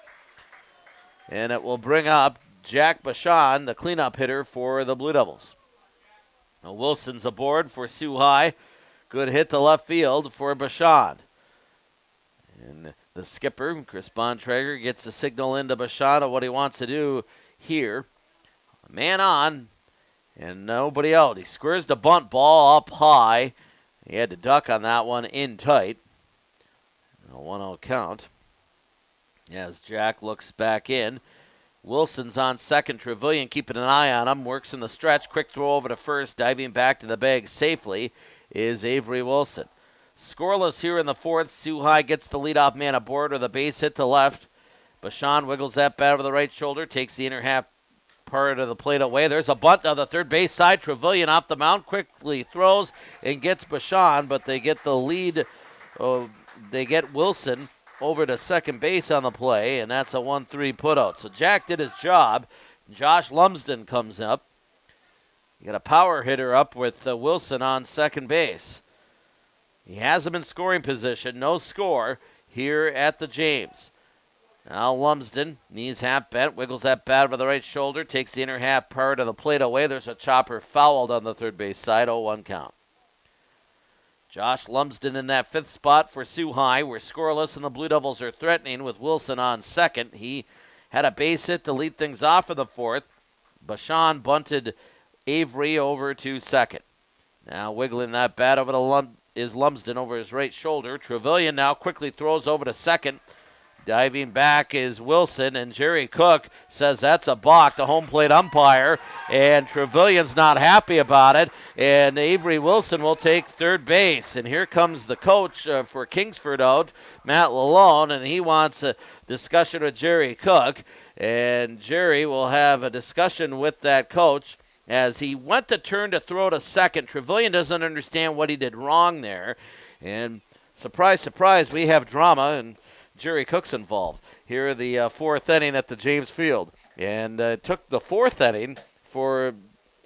And it will bring up Jack Bashan, the cleanup hitter for the Blue Devils. Now Wilson's aboard for Sault High. Good hit to left field for Bashan. And the skipper, Chris Bontrager, gets a signal into Bashan of what he wants to do here. Man on, and nobody out. He squares the bunt ball up high. He had to duck on that one in tight. A 1-0 count. As Jack looks back in. Wilson's on second. Trevelyan keeping an eye on him. Works in the stretch. Quick throw over to first. Diving back to the bag safely is Avery Wilson. Scoreless here in the fourth. Sault High gets the leadoff man aboard with a base hit to left. Bashan wiggles that bat over the right shoulder. Takes the inner half part of the plate away. There's a bunt on the third base side. Trevelyan off the mound. Quickly throws and gets Bashan, but they get the lead. They get Wilson over to second base on the play, and that's a 1-3 putout. So Jack did his job. Josh Lumsden comes up. You got a power hitter up with Wilson on second base. He has him in scoring position. No score here at the James. Now Lumsden, knees half bent, wiggles that bat over the right shoulder, takes the inner half part of the plate away. There's a chopper fouled on the third base side, 0-1 count. Josh Lumsden in that fifth spot for Sault High. We're scoreless, and the Blue Devils are threatening with Wilson on second. He had a base hit to lead things off in the fourth. Bashan bunted Avery over to second. Now wiggling that bat over to is Lumsden over his right shoulder. Trevelyan now quickly throws over to second. Diving back is Wilson, and Jerry Cook says that's a balk, the home plate umpire, and Trevelyan's not happy about it, and Avery Wilson will take third base. And here comes the coach for Kingsford out, Matt Lalone, and he wants a discussion with Jerry Cook, and Jerry will have a discussion with that coach as he went to turn to throw to second. Trevelyan doesn't understand what he did wrong there, and surprise, surprise, we have drama, and Jerry Cook's involved here the fourth inning at the James Field. And it took the fourth inning for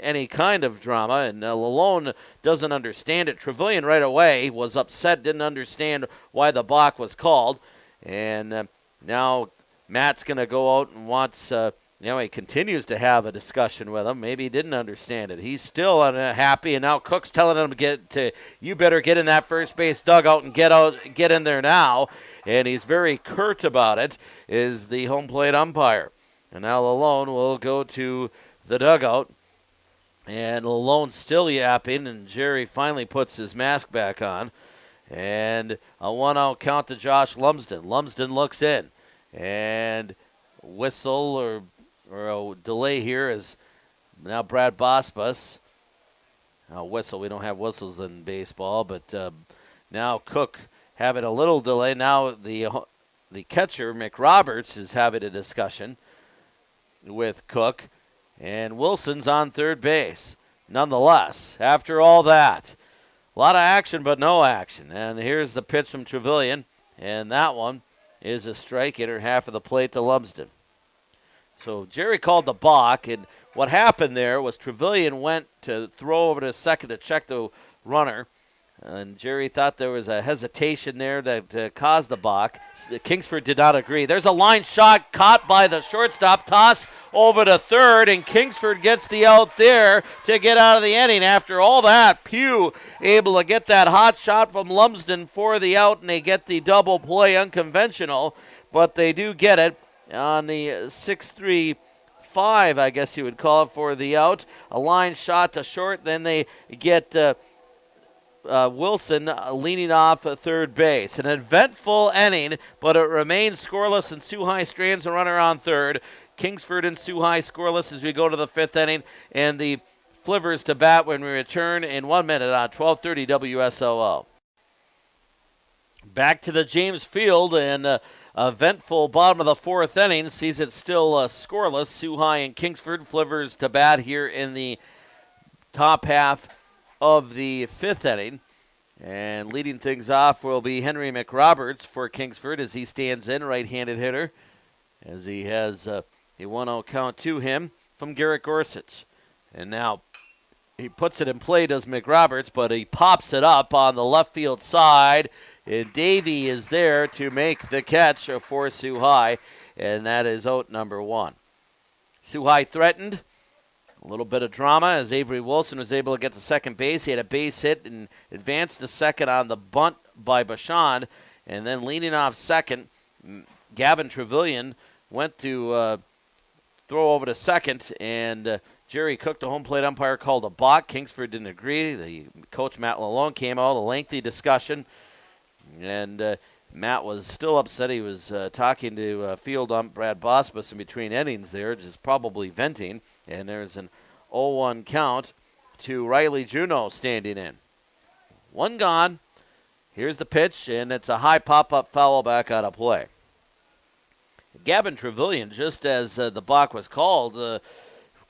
any kind of drama, and Lalone doesn't understand it. Trevelyan right away was upset, didn't understand why the balk was called. And now Matt's going to go out and wants, he continues to have a discussion with him. Maybe he didn't understand it. He's still unhappy, and now Cook's telling him you better get in that first base dugout and get in there now. And he's very curt about it, is the home plate umpire. And now Lalone will go to the dugout. And Lalone's still yapping, and Jerry finally puts his mask back on. And a 1-out count to Josh Lumsden. Lumsden looks in. And whistle or a delay here is now Brad Bosbus. Whistle, we don't have whistles in baseball, but now Cook having a little delay. Now the catcher, McRoberts, is having a discussion with Cook. And Wilson's on third base. Nonetheless, after all that, a lot of action but no action. And here's the pitch from Trevelyan. And that one is a strike, inner half of the plate to Lumsden. So Jerry called the balk. And what happened there was Trevelyan went to throw over to second to check the runner. And Jerry thought there was a hesitation there that caused the balk. Kingsford did not agree. There's a line shot caught by the shortstop. Toss over to third, and Kingsford gets the out there to get out of the inning. After all that, Pugh able to get that hot shot from Lumsden for the out, and they get the double play unconventional. But they do get it on the 6-3-5, I guess you would call it, for the out. A line shot to short, then they get Wilson leaning off third base. An eventful inning, but it remains scoreless, and Sault High strands a runner on third. Kingsford and Sault High scoreless as we go to the fifth inning, and the Flivers to bat when we return in 1 minute on 12:30 WSOO. Back to the James Field, and eventful bottom of the fourth inning sees it still scoreless. Sault High and Kingsford. Flivers to bat here in the top half of the fifth inning. And leading things off will be Henry McRoberts for Kingsford as he stands in, right-handed hitter, as he has a 1-0 count to him from Garrett Gorsuch. And now he puts it in play, does McRoberts, but he pops it up on the left field side. And Davey is there to make the catch for Sault High, and that is out number one. Sault High threatened. A little bit of drama as Avery Wilson was able to get to second base. He had a base hit and advanced to second on the bunt by Bachand. And then leading off second, Gavin Trevelyan went to throw over to second, and Jerry Cook, the home plate umpire, called a balk. Kingsford didn't agree. The coach, Matt Lalone, came out, a lengthy discussion, and Matt was still upset. He was talking to field ump Brad Bosbus in between innings there, just probably venting, and there's an 0-1 count to Riley Juneau standing in. One gone. Here's the pitch, and it's a high pop-up foul back out of play. Gavin Trevelyan, just as the balk was called,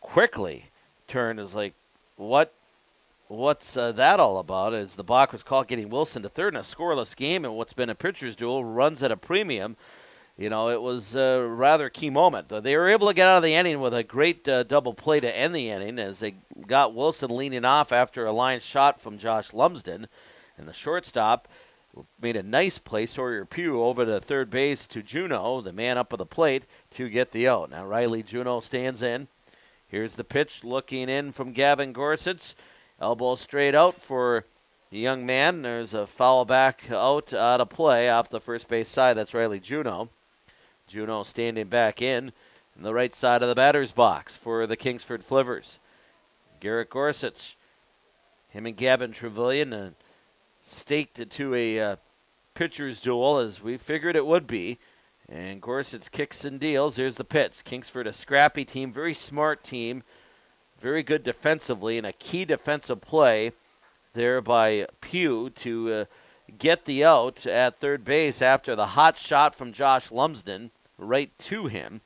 quickly turned. Is like, what's that all about? As the balk was called, getting Wilson to third in a scoreless game, and what's been a pitcher's duel runs at a premium. You know, it was a rather key moment. They were able to get out of the inning with a great double play to end the inning as they got Wilson leaning off after a line shot from Josh Lumsden, and the shortstop made a nice play, Sawyer Pugh, over to third base to Juneau, the man up at the plate, to get the out. Now Riley Juneau stands in. Here's the pitch, looking in from Gavin Gorsuch. Elbow straight out for the young man. There's a foul back out of play off the first base side. That's Riley Juneau. Juneau standing back in the right side of the batter's box for the Kingsford Flivers. Garrett Gorsuch, him and Gavin Trevelyan, staked to a pitcher's duel, as we figured it would be. And Gorsuch kicks and deals. Here's the pitch. Kingsford, a scrappy team, very smart team, very good defensively, and a key defensive play there by Pugh to get the out at third base after the hot shot from Josh Lumsden right to him.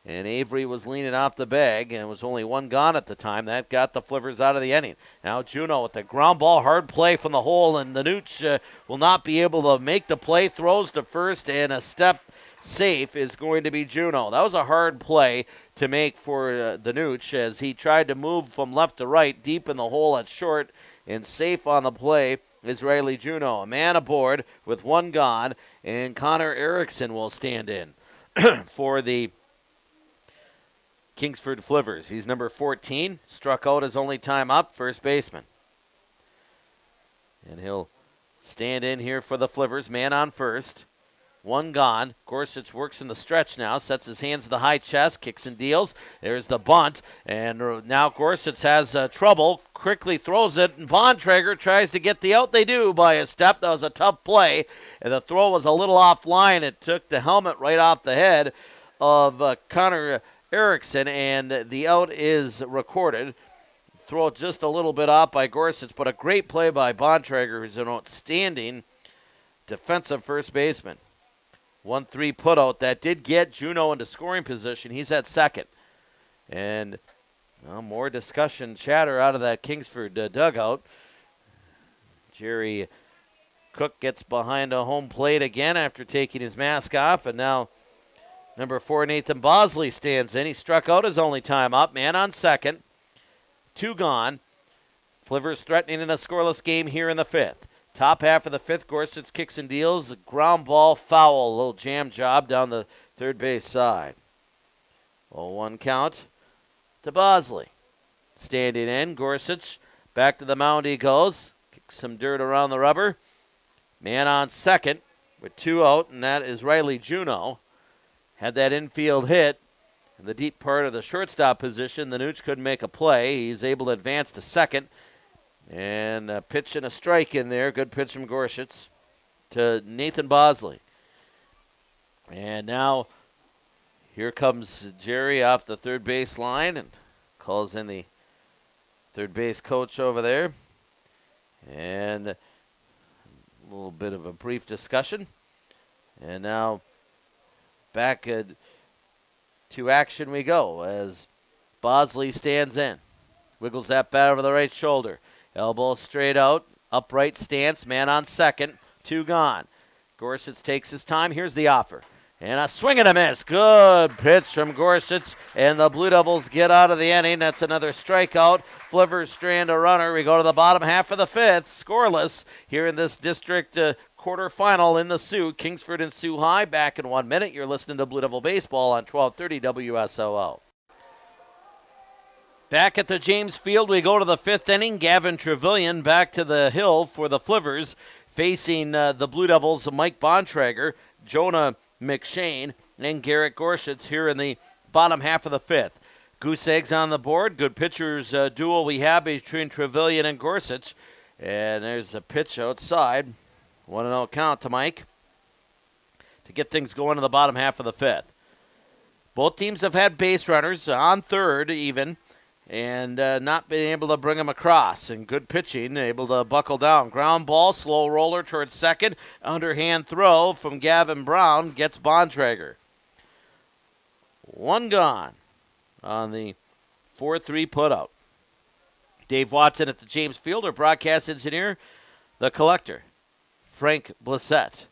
And Avery was leaning off the bag, and it was only one gone at the time. That got the Flivers out of the inning. Now Juneau with the ground ball, hard play from the hole, and the Nooch will not be able to make the play. Throws to first, and a step safe is going to be Juneau. That was a hard play to make for the Nooch as he tried to move from left to right, deep in the hole at short, and safe on the play is Riley Juneau. A man aboard with one gone, and Connor Erickson will stand in for the Kingsford Flivers. He's number 14, struck out his only time up, first baseman. And he'll stand in here for the Flivers, man on first. One gone. Gorsuch works in the stretch now, sets his hands to the high chest, kicks and deals. There's the bunt, and now Gorsuch has trouble, quickly throws it, and Bontrager tries to get the out. They do by a step. That was a tough play, and the throw was a little offline. It took the helmet right off the head of Connor Erickson, and the out is recorded. Throw just a little bit off by Gorsuch, but a great play by Bontrager, who's an outstanding defensive first baseman. 1-3 putout that did get Juneau into scoring position. He's at second. And more discussion, chatter out of that Kingsford dugout. Jerry Cook gets behind a home plate again after taking his mask off, and now number 4, Nathan Bosley stands in. He struck out his only time up. Man on second. Two gone. Flivers threatening in a scoreless game here in the fifth. Top half of the fifth, Gorsuch kicks and deals. A ground ball foul. A little jam job down the third base side. 0-1 count to Bosley. Standing in. Gorsuch back to the mound he goes. Kicks some dirt around the rubber. Man on second with two out, and that is Riley Juneau. Had that infield hit in the deep part of the shortstop position. The Nooch couldn't make a play. He's able to advance to second. And a pitch and a strike in there. Good pitch from Gorsuch to Nathan Bosley. And now here comes Jerry off the third base line and calls in the third base coach over there. And a little bit of a brief discussion. And now back to action we go as Bosley stands in. Wiggles that bat over the right shoulder. Elbow straight out. Upright stance. Man on second. 2 gone. Gorsuch takes his time. Here's the offer. And a swing and a miss. Good pitch from Gorsuch. And the Blue Devils get out of the inning. That's another strikeout. Flivers strand a runner. We go to the bottom half of the 5th. Scoreless here in this district quarterfinal in the Sioux. Kingsford and Sault High back in 1 minute. You're listening to Blue Devil Baseball on 1230 WSOO. Back at the James Field, we go to the 5th inning. Gavin Trevelyan back to the hill for the Flivers, facing the Blue Devils, Mike Bontrager, Jonah McShane, and Garrett Gorsuch here in the bottom half of the 5th. Goose eggs on the board. Good pitchers duel we have between Trevelyan and Gorsuch. And there's a pitch outside. 1-0 count to Mike to get things going in the bottom half of the 5th. Both teams have had base runners on third even, and not been able to bring them across. And good pitching, able to buckle down. Ground ball, slow roller towards second. Underhand throw from Gavin Brown gets Bontrager. 1 gone on the 4-3 putout. Dave Watson at the James Field, our broadcast engineer, the collector, Frank Blissett,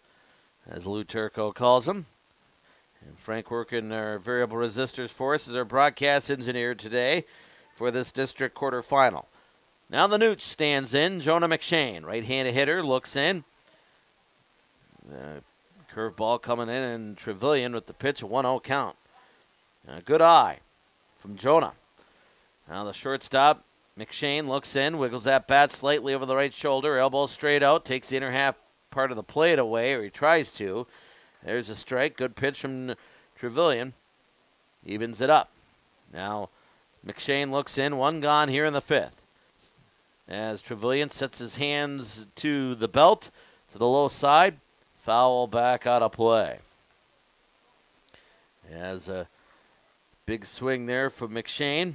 as Lou Turco calls him. And Frank working our variable resistors for us as our broadcast engineer today for this district quarterfinal. Now the Nooch stands in. Jonah McShane, right-handed hitter, looks in. Curveball coming in, and Trevelyan with the pitch, a 1-0 count. A good eye from Jonah. Now the shortstop, McShane, looks in, wiggles that bat slightly over the right shoulder, elbow straight out, takes the inner half part of the plate away, or he tries to. There's a strike. Good pitch from Trevelyan. Evens it up. Now McShane looks in. 1 gone here in the 5th. As Trevelyan sets his hands to the belt, to the low side. Foul back out of play. As a big swing there from McShane.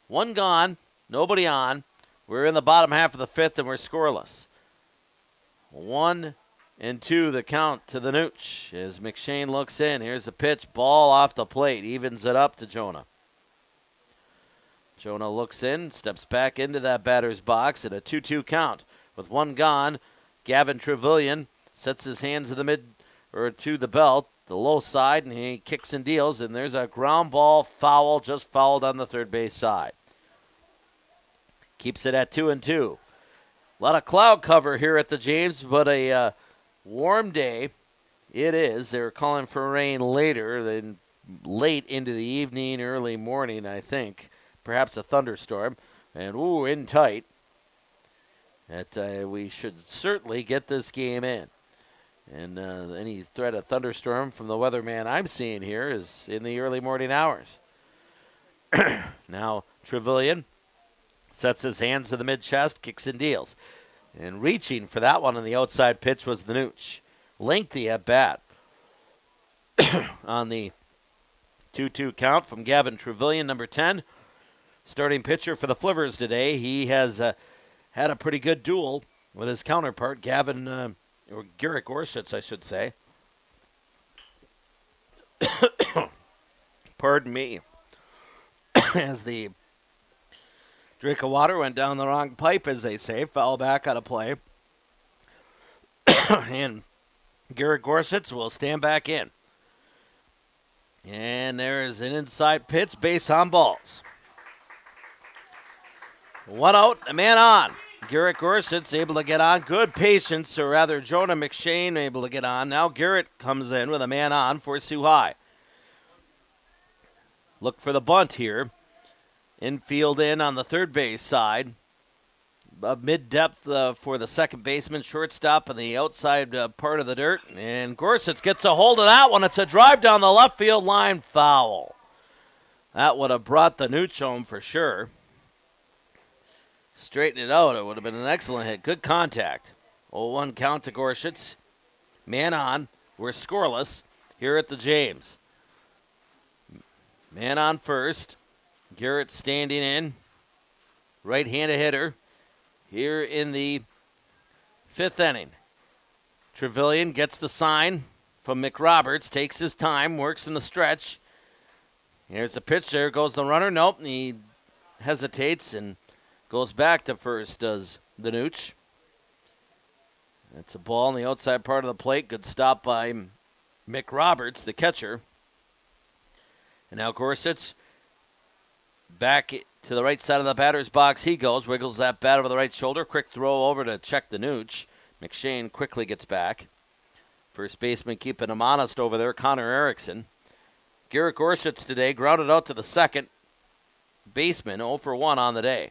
1 gone. Nobody on. We're in the bottom half of the 5th and we're scoreless. 1-2 the count to the Nooch as McShane looks in. Here's the pitch. Ball off the plate. Evens it up to Jonah. Jonah looks in, steps back into that batter's box at a 2-2 count. With 1 gone, Gavin Trevelyan sets his hands to the belt, the low side, and he kicks and deals, and there's a ground ball foul, just fouled on the third base side. Keeps it at 2-2. A lot of cloud cover here at the James, but a warm day it is. They're calling for rain later, then late into the evening, early morning, I think. Perhaps a thunderstorm. And, in tight. We should certainly get this game in. And any threat of thunderstorm from the weatherman I'm seeing here is in the early morning hours. Now, Trevelyan sets his hands to the mid-chest, kicks and deals. And reaching for that one on the outside pitch was the Nooch. Lengthy at bat. On the 2-2 count from Gavin Trevelyan, number 10. Starting pitcher for the Flivers today. He has had a pretty good duel with his counterpart, or Garrett Gorsuch, I should say. Pardon me. As the drink of water went down the wrong pipe, as they say. Foul back out of play. And Garrett Gorsuch will stand back in. And there's an inside pitch, base on balls. 1 out, a man on. Garrett Gorsuch able to get on. Good patience, or rather Jonah McShane able to get on. Now Garrett comes in with a man on for Sault High. Look for the bunt here. Infield in on the third base side. Mid-depth for the second baseman. Shortstop on the outside part of the dirt. And Gorsuch gets a hold of that one. It's a drive down the left field line. Foul. That would have brought the Nooch home for sure. straighten it out. It would have been an excellent hit. Good contact. 0-1 count to Gorsuch. Man on. We're scoreless here at the James. Man on first. Garrett standing in. Right-handed hitter here in the 5th inning. Trevelyan gets the sign from McRoberts. Takes his time. Works in the stretch. Here's the pitch. There goes the runner. Nope. He hesitates and goes back to first, does the Nooch. That's a ball on the outside part of the plate. Good stop by McRoberts, the catcher. And now Gorsuch back to the right side of the batter's box. He goes, wiggles that bat over the right shoulder. Quick throw over to check the Nooch. McShane quickly gets back. First baseman keeping him honest over there, Connor Erickson. Garrett Gorsuch today grounded out to the second baseman, 0 for 1 on the day.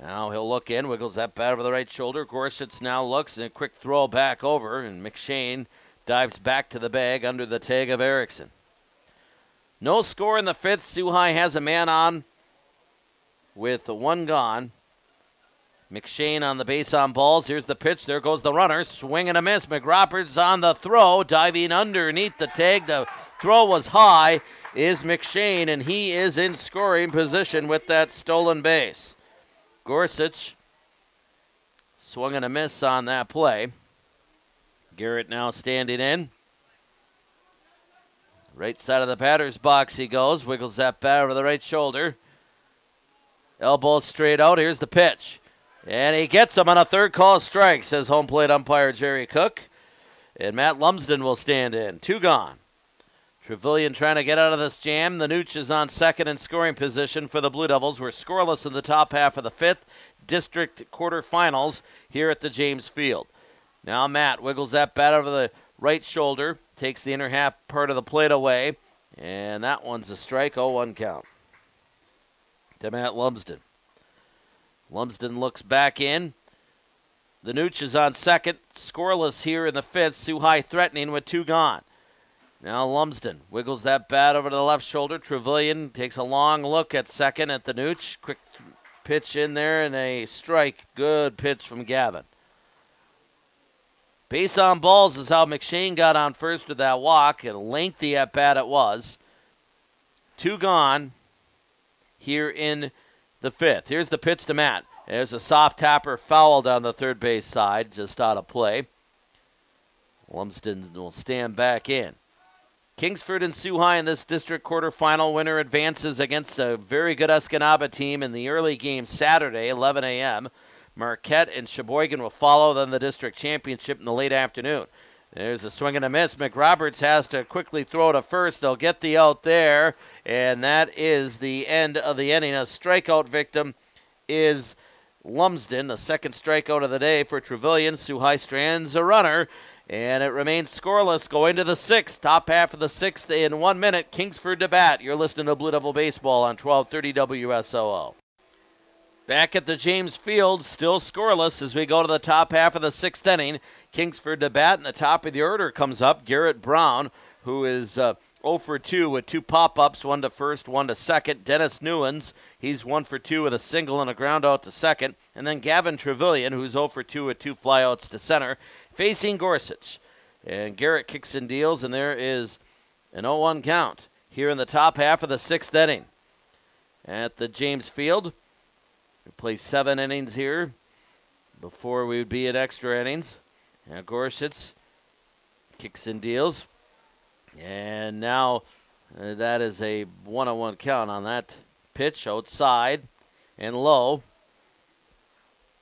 Now he'll look in, wiggles that bat over the right shoulder. Gorsuch now looks, and a quick throw back over, and McShane dives back to the bag under the tag of Erickson. No score in the 5th. Sault High has a man on with 1 gone. McShane on the base on balls. Here's the pitch. There goes the runner. Swing and a miss. McRoberts on the throw, diving underneath the tag. The throw was high. Is McShane, and he is in scoring position with that stolen base. Gorsuch swung and a miss on that play. Garrett now standing in. Right side of the batter's box he goes. Wiggles that bat over the right shoulder. Elbow straight out. Here's the pitch. And he gets him on a third call strike, says home plate umpire Jerry Cook. And Matt Lumsden will stand in. 2 gone. Trevelyan trying to get out of this jam. The Nooch is on second in scoring position for the Blue Devils. We're scoreless in the top half of the 5th district quarterfinals here at the James Field. Now Matt wiggles that bat over the right shoulder, takes the inner half part of the plate away, and that one's a strike, 0-1 count to Matt Lumsden. Lumsden looks back in. The Nooch is on second, scoreless here in the 5th. Sault High threatening with 2 gone. Now Lumsden wiggles that bat over to the left shoulder. Trevelyan takes a long look at second at the Nooch. Quick pitch in there and a strike. Good pitch from Gavin. Base on balls is how McShane got on first with that walk. And a lengthy at bat it was. 2 gone here in the 5th. Here's the pitch to Matt. There's a soft tapper foul down the third base side, just out of play. Lumsden will stand back in. Kingsford and Sault High in this district quarterfinal. Winner advances against a very good Escanaba team in the early game Saturday, 11 a.m. Marquette and Sheboygan will follow, then the district championship in the late afternoon. There's a swing and a miss. McRoberts has to quickly throw to first. They'll get the out there, and that is the end of the inning. A strikeout victim is Lumsden, the second strikeout of the day for Trevelyan. Sault High strands a runner, and it remains scoreless going to the 6th. Top half of the 6th in 1 minute. Kingsford to bat. You're listening to Blue Devil Baseball on 1230 WSOO. Back at the James Field, still scoreless as we go to the top half of the 6th inning. Kingsford to bat, and the top of the order comes up. Garrett Brown, who is 0 for 2 with 2 pop-ups, 1 to first, 1 to second. Dennis Newens, he's 1 for 2 with a single and a ground out to second. And then Gavin Trevelyan, who's 0 for 2 with 2 flyouts to center, facing Gorsuch. And Garrett kicks and deals, and there is an 0-1 count here in the top half of the 6th inning. At the James Field, we play 7 innings here before we would be at extra innings. Now Gorsuch kicks and deals. And now that is a 1-1 count on that pitch outside and low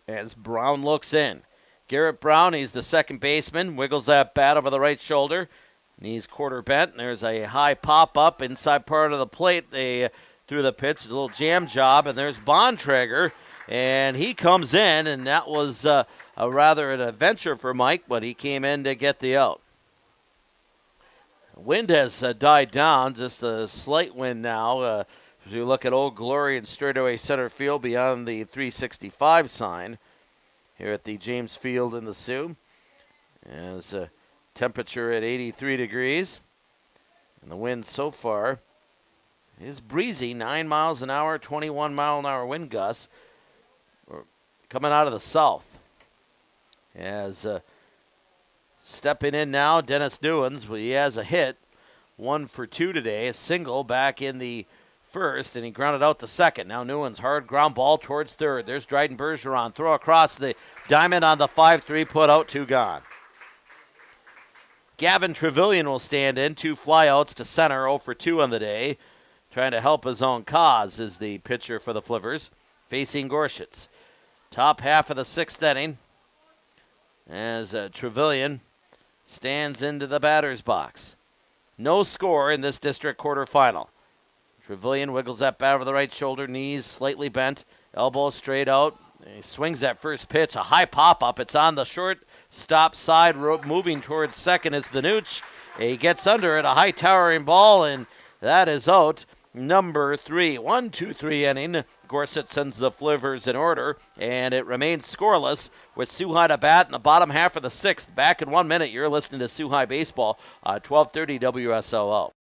as Brown looks in. Garrett Brown, he's the second baseman, wiggles that bat over the right shoulder. Knees quarter bent, and there's a high pop-up inside part of the plate. They threw the pitch, a little jam job, and there's Bontrager, and he comes in, and that was a rather an adventure for Mike, but he came in to get the out. Wind has died down, just a slight wind now. As we look at Old Glory and straightaway center field beyond the 365 sign here at the James Field in the Sioux. As temperature at 83 degrees. And the wind so far is breezy, 9 miles an hour, 21 mile an hour wind gusts. coming out of the south. As stepping in now, Dennis Newens. He has a hit. 1 for 2 today. A single back in the first, and he grounded out to second. Now Newens, hard ground ball towards third. There's Dryden Bergeron. Throw across the diamond on the 5-3, put out, 2 gone. Gavin Trevelyan will stand in. 2 flyouts to center, 0 for 2 on the day. Trying to help his own cause is the pitcher for the Flivers, facing Gorshitz. Top half of the 6th inning as Trevelyan stands into the batter's box. No score in this district quarterfinal. Trevelyan wiggles that bat over the right shoulder, knees slightly bent, elbow straight out. He swings that first pitch, a high pop-up. It's on the shortstop side, moving towards second is the Nooch. He gets under it, a high towering ball, and that is out. Number 3, 1-2-3 inning. Gorsuch sends the Flivers in order, and it remains scoreless with Sault High to bat in the bottom half of the 6th. Back in 1 minute, you're listening to Sault High Baseball, 1230 WSOO.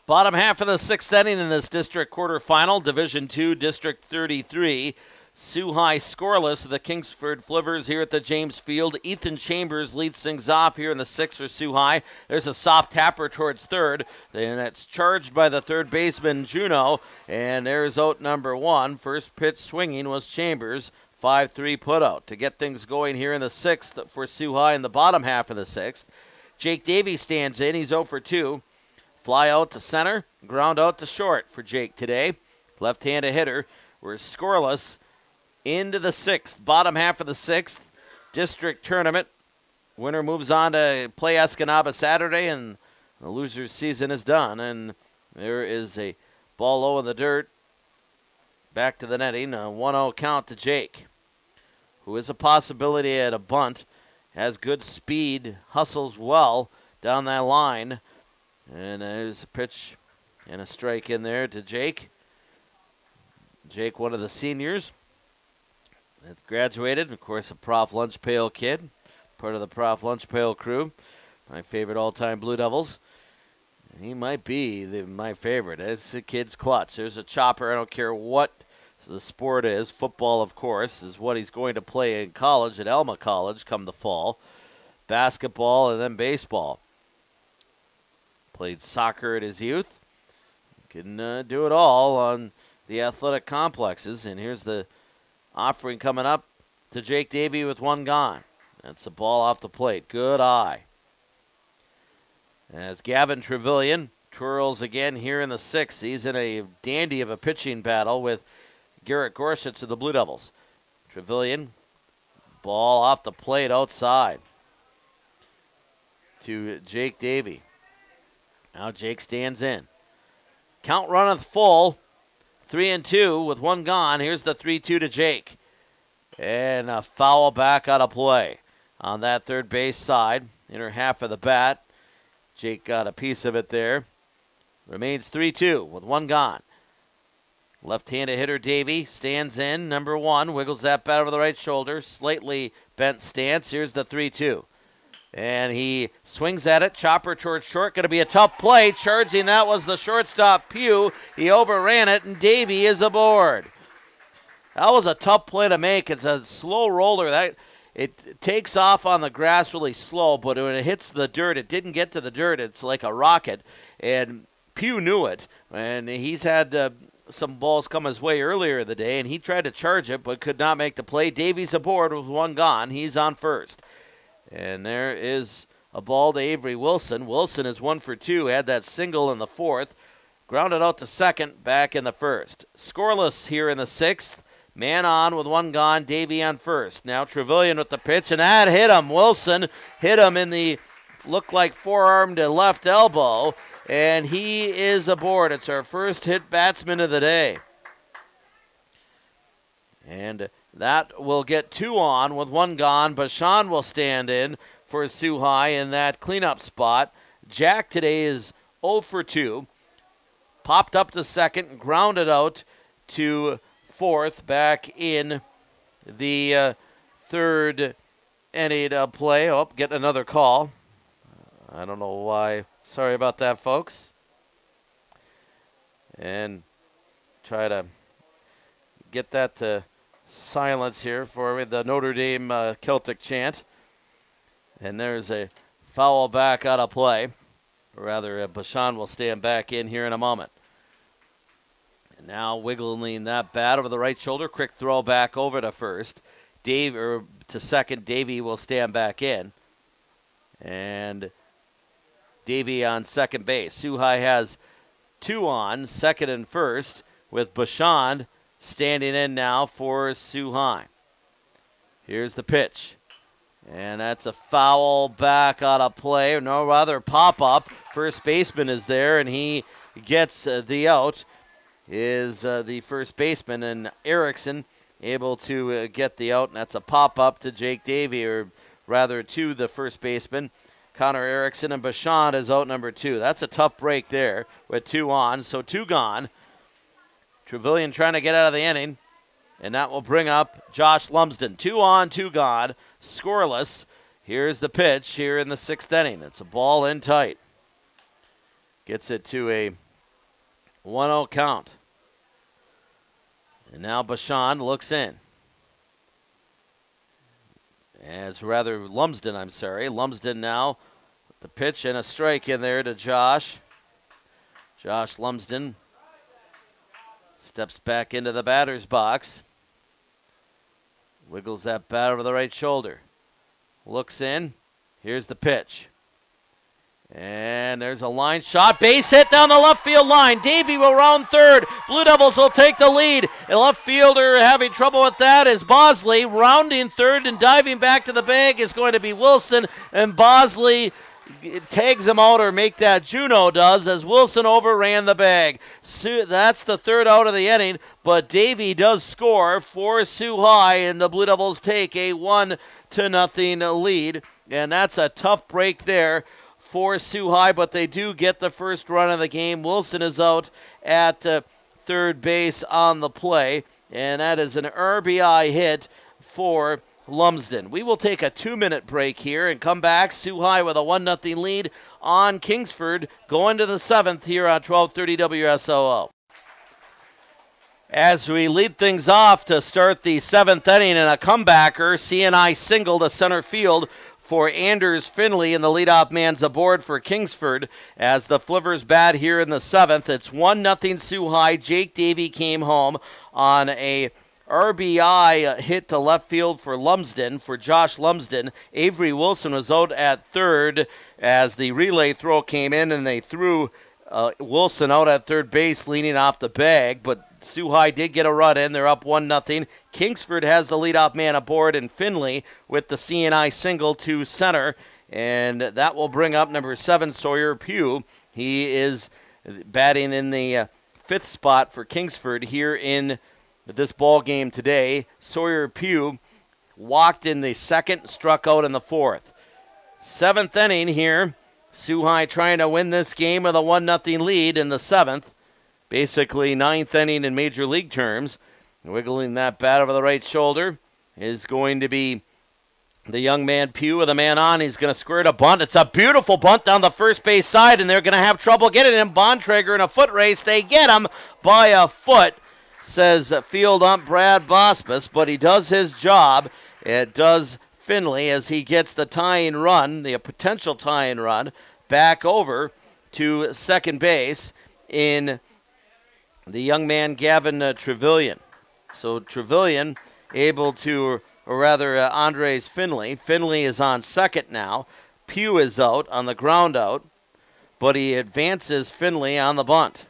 Bottom half of the 6th inning in this district quarterfinal, Division II, District 33. Sault High scoreless of the Kingsford Flivers here at the James Field. Ethan Chambers leads things off here in the 6th for Sault High. There's a soft tapper towards third, and it's charged by the third baseman, Juno, and there's out number 1. First pitch swinging was Chambers, 5-3 putout. To get things going here in the 6th for Sault High in the bottom half of the 6th. Jake Davies stands in. He's 0 for 2. Fly out to center, ground out to short for Jake today. Left-handed hitter. We're scoreless into the 6th, bottom half of the 6th district tournament. Winner moves on to play Escanaba Saturday, and the loser's season is done. And there is a ball low in the dirt. Back to the netting, a 1-0 count to Jake, who is a possibility at a bunt. Has good speed, hustles well down that line. And there's a pitch and a strike in there to Jake. Jake, one of the seniors that graduated, of course, a Prof. Lunch Pail kid, part of the Prof. Lunch Pail crew, my favorite all-time Blue Devils. He might be my favorite. It's a kid's clutch. There's a chopper. I don't care what the sport is. Football, of course, is what he's going to play in college, at Alma College, come the fall. Basketball and then baseball. Played soccer at his youth. Can do it all on the athletic complexes. And here's the offering coming up to Jake Davey with 1 gone. That's a ball off the plate. Good eye. As Gavin Trevelyan twirls again here in the 6th. He's in a dandy of a pitching battle with Garrett Gorsuch of the Blue Devils. Trevelyan, ball off the plate outside to Jake Davey. Now Jake stands in. Count runneth full. 3-2 with 1 gone. Here's the 3-2 to Jake. And a foul back out of play on that third base side. Inner half of the bat. Jake got a piece of it there. Remains 3-2 with 1 gone. Left-handed hitter Davey stands in. Number 1 wiggles that bat over the right shoulder. Slightly bent stance. Here's the 3-2. And he swings at it. Chopper towards short. Going to be a tough play. Charging that was the shortstop, Pugh. He overran it, and Davey is aboard. That was a tough play to make. It's a slow roller. It takes off on the grass really slow, but when it hits the dirt, it didn't get to the dirt. It's like a rocket. And Pugh knew it. And he's had some balls come his way earlier in the day, and he tried to charge it but could not make the play. Davey's aboard with 1 gone. He's on first. And there is a ball to Avery Wilson. Wilson is 1 for 2, had that single in the 4th. Grounded out to second, back in the 1st. Scoreless here in the 6th. Man on with 1 gone, Davey on first. Now Trevelyan with the pitch, and that hit him. Wilson hit him in the, looked like forearm to left elbow, and he is aboard. It's our first hit batsman of the day. And that will get 2 on with 1 gone. Bashan will stand in for Sault High in that cleanup spot. Jack today is 0 for 2. Popped up to second, grounded out to 4th, back in the 3rd inning of play. Oh, getting another call. I don't know why. Sorry about that, folks. And try to get that to silence here for the Notre Dame Celtic chant. And there's a foul back out of play. Or rather, Bashan will stand back in here in a moment. And now wiggling that bat over the right shoulder. Quick throw back over to first. To second. Davey will stand back in. And Davey on second base. Sault High has 2 on, second and first, with Bashan standing in now for Sault High. Here's the pitch. And that's a foul back out of play. No, rather pop-up. First baseman is there, and he gets the out. Is the first baseman, and Erickson able to get the out, and that's a pop-up to Jake Davey, or rather to the first baseman, Connor Erickson, and Bashan is out number 2. That's a tough break there with 2 on, so 2 gone. Trevelyan trying to get out of the inning, and that will bring up Josh Lumsden. 2 on, 2 gone, scoreless. Here's the pitch here in the 6th inning. It's a ball in tight. Gets it to a 1-0 count. And now Bashan looks in. Lumsden now with the pitch and a strike in there to Josh. Josh Lumsden steps back into the batter's box. Wiggles that bat over the right shoulder. Looks in. Here's the pitch. And there's a line shot. Base hit down the left field line. Davey will round third. Blue Devils will take the lead. A left fielder having trouble with that is Bosley. Rounding third and diving back to the bag is going to be Wilson. And Bosley tags him out, or make that Juno does, as Wilson overran the bag. That's the 3rd out of the inning, but Davey does score for Sault High, and the Blue Devils take a 1-0 lead. And that's a tough break there for Sault High, but they do get the first run of the game. Wilson is out at third base on the play, and that is an RBI hit for Lumsden. We will take a 2-minute break here and come back. Sault High with a 1-0 lead on Kingsford, going to the 7th here on 1230 WSOO. As we lead things off to start the 7th inning, and a comebacker, CNI single to center field for Anders Finley, and the leadoff man's aboard for Kingsford as the Flivers bat here in the 7th. It's 1-0 Sault High. Jake Davey came home on a RBI hit to left field for Lumsden, for Josh Lumsden. Avery Wilson was out at third as the relay throw came in, and they threw Wilson out at third base leaning off the bag, but Sault High did get a run in. They're up 1-0. Kingsford has the leadoff man aboard, and Finley with the CNI single to center, and that will bring up number 7, Sawyer Pugh. He is batting in the 5th spot for Kingsford here in this ball game today. Sawyer Pugh walked in the 2nd, struck out in the 4th. 7th inning here. Sault High trying to win this game with a 1-0 lead in the 7th. Basically 9th inning in Major League terms. Wiggling that bat over the right shoulder is going to be the young man Pugh with a man on. He's going to squirt a bunt. It's a beautiful bunt down the first base side, and they're going to have trouble getting him. Bontrager in a foot race. They get him by a foot, says field ump Brad Bospus, but he does his job. It does Finley as he gets the tying run, the potential tying run, back over to second base in the young man Gavin Trevelyan. So Trevelyan able to, or rather Andres Finley. Finley is on second now. Pugh is out on the ground out, but he advances Finley on the bunt.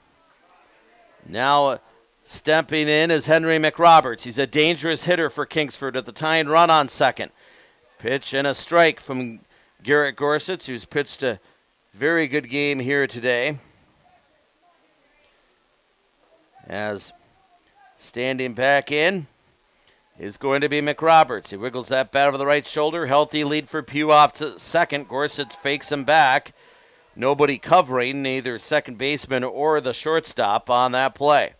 Now stepping in is Henry McRoberts. He's a dangerous hitter for Kingsford at the tying run on second. Pitch and a strike from Garrett Gorsuch, who's pitched a very good game here today. As standing back in is going to be McRoberts. He wiggles that bat over the right shoulder. Healthy lead for Pugh off to second. Gorsuch fakes him back. Nobody covering, neither second baseman or the shortstop on that play.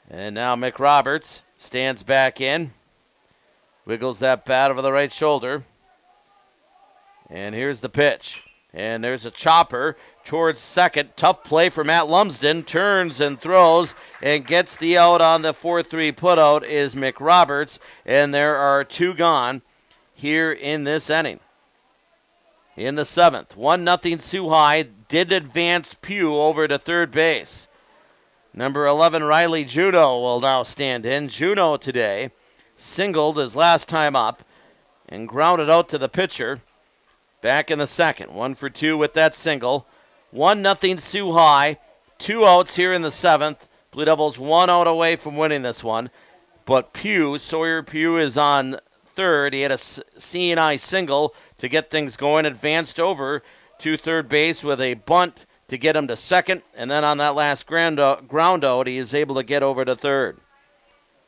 And now McRoberts stands back in. Wiggles that bat over the right shoulder. And here's the pitch. And there's a chopper towards second. Tough play for Matt Lumsden. Turns and throws and gets the out on the 4-3 putout is McRoberts. And there are 2 gone here in this inning. In the 7th, 1-0 Sault High did advance Pugh over to third base. Number 11, Riley Juneau will now stand in. Juneau today singled his last time up and grounded out to the pitcher back in the 2nd. 1 for 2 with that single. 1-0 Sault High. 2 outs here in the 7th. Blue Devils 1 out away from winning this one. But Sawyer Pugh is on third. He had a C&I single to get things going. Advanced over to third base with a bunt to get him to second. And then on that last ground out, he is able to get over to third.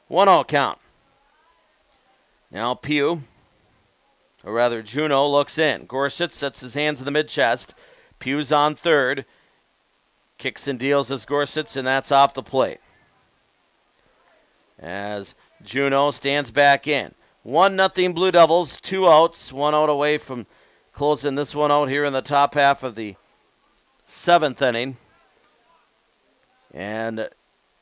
1-0 count. Now Juneau looks in. Gorsuch sets his hands in the mid-chest. Pugh's on third. Kicks and deals as Gorsuch, and that's off the plate. As Juneau stands back in. 1-0 Blue Devils, 2 outs, 1 out away from closing this one out here in the top half of the 7th inning. And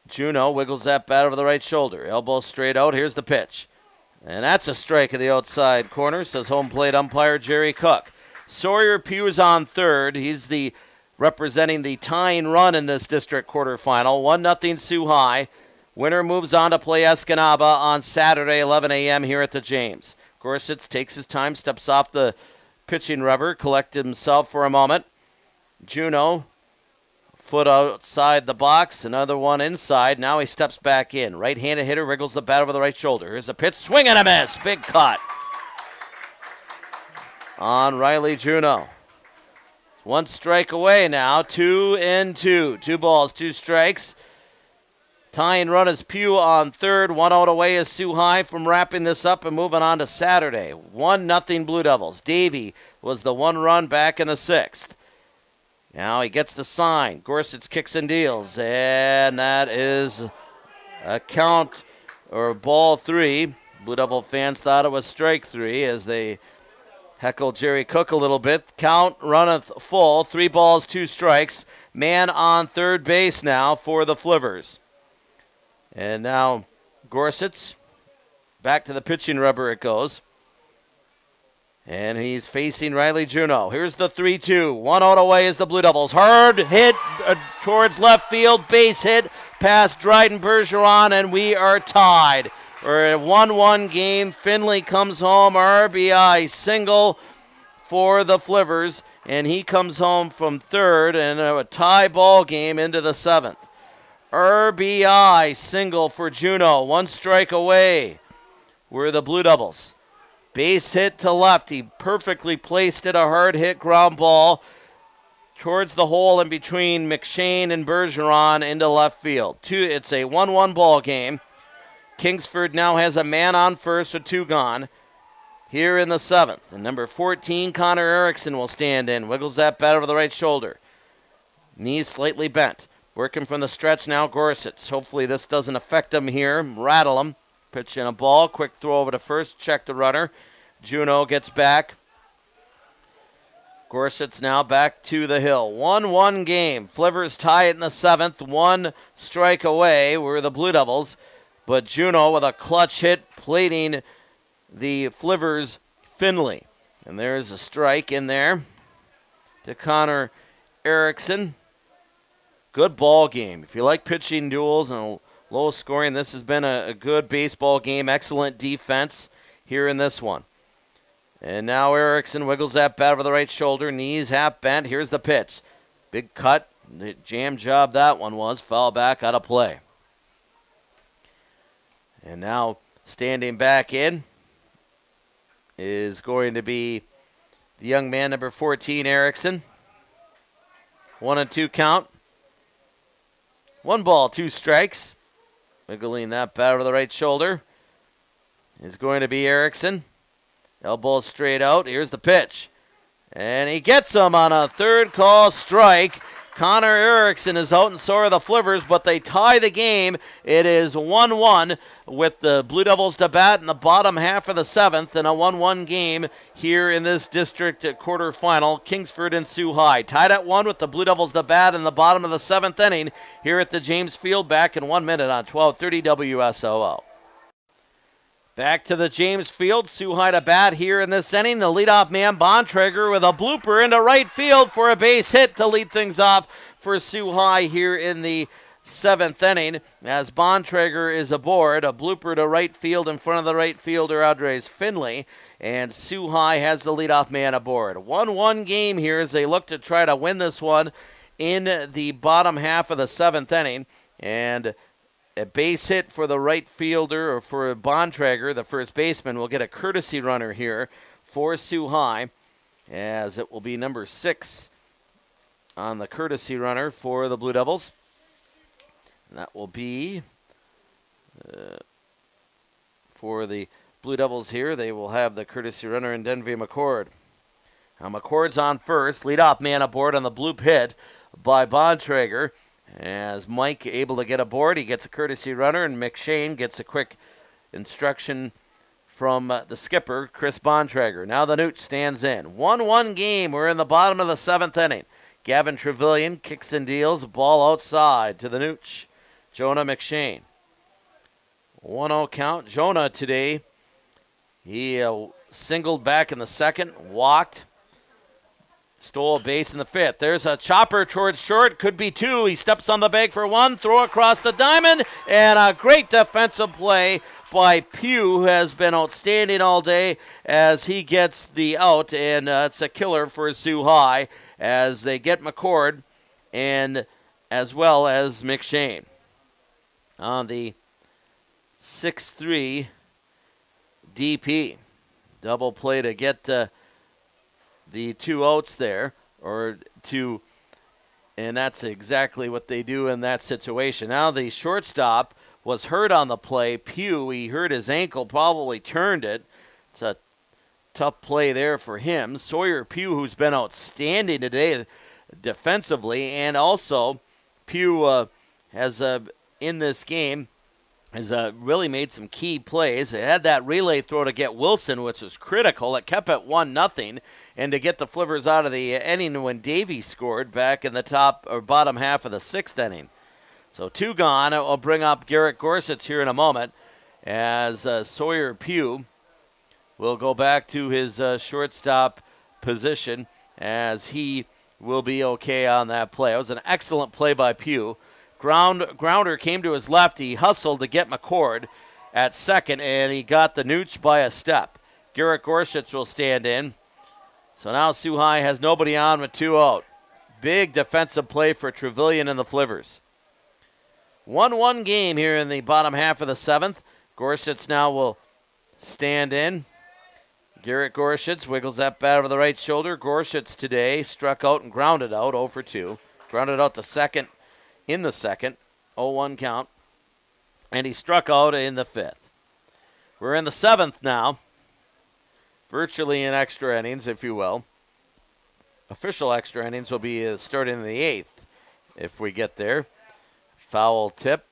Juneau wiggles that bat over the right shoulder. Elbow straight out. Here's the pitch. And that's a strike of the outside corner, says home plate umpire Jerry Cook. Sawyer Pugh is on third. He's representing the tying run in this district quarterfinal. 1-0 Sault High. Winner moves on to play Escanaba on Saturday, 11 a.m. here at the James. Gorsuch takes his time, steps off the pitching rubber, collects himself for a moment. Juneau, foot outside the box, another one inside. Now he steps back in. Right-handed hitter wriggles the bat over the right shoulder. Here's a pitch, swing and a miss. Big cut on Riley Juneau. 1 strike away now, 2-2. 2 balls, 2 strikes. Tying run is Pugh on third. 1 out away is Sault High from wrapping this up and moving on to Saturday. 1-0 Blue Devils. Davey was the 1 run back in the 6th. Now he gets the sign. Gorsuch kicks and deals. And that is a count or ball 3. Blue Devil fans thought it was strike 3 as they heckled Jerry Cook a little bit. Count runneth full. 3 balls, 2 strikes. Man on third base now for the Flivers. And now Gorsuch, back to the pitching rubber it goes. And he's facing Riley Juneau. Here's the 3-2. 1 out away is the Blue Devils. Hard hit towards left field. Base hit past Dryden Bergeron, and we are tied. We're at a 1-1 game. Finley comes home. RBI single for the Flivers. And he comes home from third. And a tie ball game into the 7th. RBI single for Juneau. 1 strike away were the Blue Devils. Base hit to left. He perfectly placed it. A hard hit ground ball towards the hole in between McShane and Bergeron into left field. It's a 1-1 ball game. Kingsford now has a man on first with 2 gone here in the 7th. And number 14, Connor Erickson, will stand in. Wiggles that bat over the right shoulder. Knees slightly bent. Working from the stretch now, Gorsuch. Hopefully this doesn't affect him here, rattle him. Pitch in a ball, quick throw over to first, check the runner. Juneau gets back. Gorsuch now back to the hill. 1-1 game. Flivers tie it in the 7th. 1 strike away were the Blue Devils. But Juneau with a clutch hit plating the Flivers Finley. And there's a strike in there to Connor Erickson. Good ball game. If you like pitching duels and low scoring, this has been a good baseball game. Excellent defense here in this one. And now Erickson wiggles that bat over the right shoulder. Knees half bent. Here's the pitch. Big cut. Jam job that one was. Foul back out of play. And now standing back in is going to be the young man, number 14, Erickson. 1-2 count. 1 ball, 2 strikes. Wiggling that bat over the right shoulder is going to be Erickson. Elbow straight out. Here's the pitch. And he gets him on a third call strike. Connor Erickson is out, and so are the Flivers, but they tie the game. It is 1-1 with the Blue Devils to bat in the bottom half of the seventh, and a 1-1 game here in this district quarterfinal. Kingsford and Sault High tied at 1 with the Blue Devils to bat in the bottom of the seventh inning here at the James Field. Back in 1 minute on 12:30 WSOO. Back to the James Field. Sault High to bat here in this inning. The leadoff man, Bontrager, with a blooper into right field for a base hit to lead things off for Sault High here in the seventh inning. As Bontrager is aboard, a blooper to right field in front of the right fielder, Andres Finley. And Sault High has the leadoff man aboard. 1-1 game here as they look to try to win this one in the bottom half of the seventh inning. And a base hit for the right fielder, or for Bontrager, the first baseman, will get a courtesy runner here for Sault High, as it will be number 6 on the courtesy runner for the Blue Devils. And that will be for the Blue Devils here. They will have the courtesy runner in Denby McCord. Now McCord's on first, leadoff man aboard on the bloop hit by Bontrager. As Mike able to get aboard, he gets a courtesy runner, and McShane gets a quick instruction from the skipper, Chris Bontrager. Now the Newt stands in. 1-1 game. We're in the bottom of the seventh inning. Gavin Trevelyan kicks and deals, ball outside to the Nooch. Jonah McShane. 1-0 count. Jonah today, he singled back in the second, walked. Stole a base in the fifth. There's a chopper towards short. Could be 2. He steps on the bag for 1. Throw across the diamond. And a great defensive play by Pugh, who has been outstanding all day as he gets the out. And it's a killer for Sault High as they get McCord and as well as McShane. On the 6-3 DP. Double play to get the 2 outs there, and that's exactly what they do in that situation. Now the shortstop was hurt on the play. Pugh, he hurt his ankle, probably turned it. It's a tough play there for him. Sawyer Pugh, who's been outstanding today defensively, and also Pugh has in this game has really made some key plays. They had that relay throw to get Wilson, which was critical. It kept it 1-0. And to get the Flivers out of the inning when Davey scored back in the top or bottom half of the sixth inning. So 2 gone. I'll bring up Garrett Gorsuch here in a moment as Sawyer Pugh will go back to his shortstop position as he will be okay on that play. It was an excellent play by Pugh. Grounder came to his left. He hustled to get McCord at second, and he got the Nooch by a step. Garrett Gorsuch will stand in. So now Sault High has nobody on with 2 out. Big defensive play for Trevelyan and the Flivers. 1-1 game here in the bottom half of the seventh. Gorsuch now will stand in. Garrett Gorsuch wiggles that bat over the right shoulder. Gorsuch today struck out and grounded out 0 for 2. Grounded out to second in the second. 0-1 count. And he struck out in the fifth. We're in the seventh now. Virtually in extra innings, if you will. Official extra innings will be starting in the 8th if we get there. Foul tip.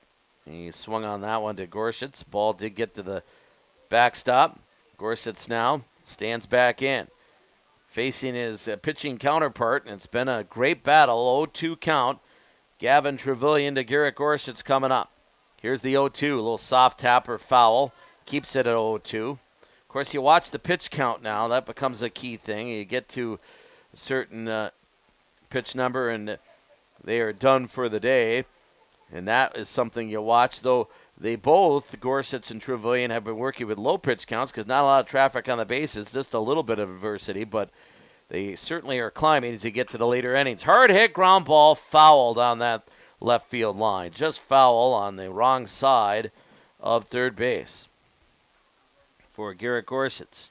He swung on that one to Gorsuch. Ball did get to the backstop. Gorsuch now stands back in. Facing his pitching counterpart, and it's been a great battle. 0-2 count. Gavin Trevelyan to Garrett Gorsuch coming up. Here's the 0-2. A little soft tapper foul. Keeps it at 0-2. Of course, you watch the pitch count now. That becomes a key thing. You get to a certain pitch number, and they are done for the day. And that is something you watch, though they both, Gorsuch and Trevelyan, have been working with low pitch counts because not a lot of traffic on the bases, just a little bit of adversity, but they certainly are climbing as you get to the later innings. Hard hit ground ball fouled on that left field line. Just foul on the wrong side of third base for Garrett Gorsuch.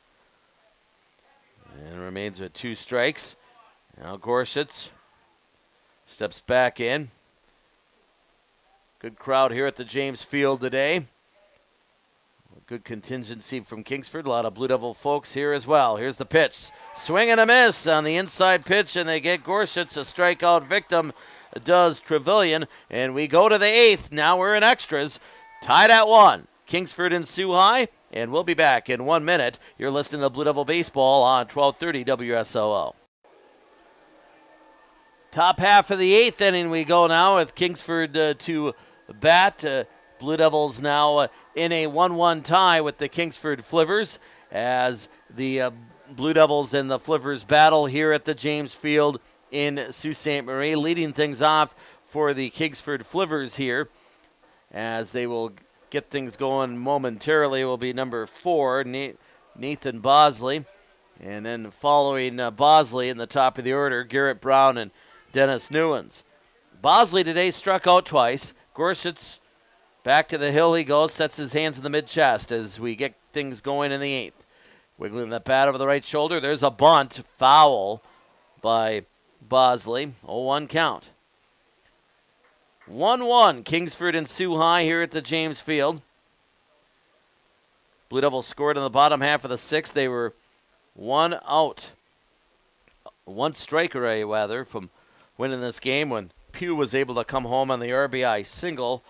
And remains with 2 strikes. Now Gorsuch steps back in. Good crowd here at the James Field today. Good contingency from Kingsford. A lot of Blue Devil folks here as well. Here's the pitch. Swing and a miss on the inside pitch, and they get Gorsuch, a strikeout victim does Trevilian. And we go to the 8th. Now we're in extras. Tied at 1. Kingsford and Sault High. And we'll be back in 1 minute. You're listening to Blue Devil Baseball on 1230 WSOO. Top half of the 8th inning we go now with Kingsford to bat. Blue Devils now in a 1-1 tie with the Kingsford Flivers as the Blue Devils and the Flivers battle here at the James Field in Sault Ste. Marie. Leading things off for the Kingsford Flivers here as they will get things going momentarily will be number 4, Nathan Bosley. And then following Bosley in the top of the order, Garrett Brown and Dennis Newens. Bosley today struck out twice. Gorsuch back to the hill he goes, sets his hands in the mid-chest as we get things going in the 8th. Wiggling the bat over the right shoulder. There's a bunt, foul by Bosley. 0-1 count. 1-1, Kingsford and Sault High here at the James Field. Blue Devils scored in the bottom half of the 6th. They were one striker rather, from winning this game when Pugh was able to come home on the RBI single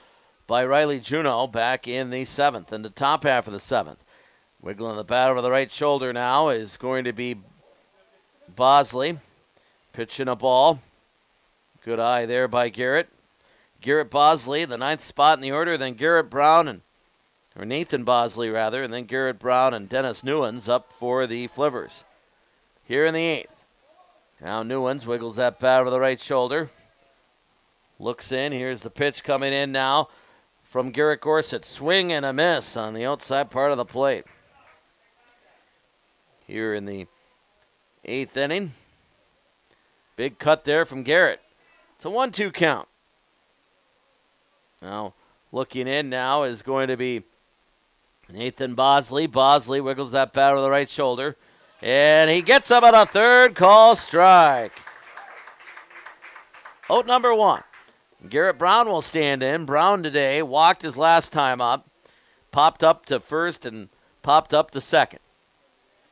by Riley Juneau back in the 7th, in the top half of the 7th. Wiggling the bat over the right shoulder now is going to be Bosley. Pitching a ball. Good eye there by Garrett. Garrett Bosley, the 9th spot in the order, then Garrett Brown, or Nathan Bosley rather, and then Garrett Brown and Dennis Newens up for the Flivers. Here in the 8th. Now Newens wiggles that bat over the right shoulder. Looks in. Here's the pitch coming in now from Garrett Gorsuch. Swing and a miss on the outside part of the plate. Here in the 8th inning. Big cut there from Garrett. It's a 1-2 count. Now looking in now is going to be Nathan Bosley. Bosley wiggles that bat over the right shoulder. And he gets him at a third, call strike. Out number 1. Garrett Brown will stand in. Brown today walked his last time up, popped up to first and popped up to second.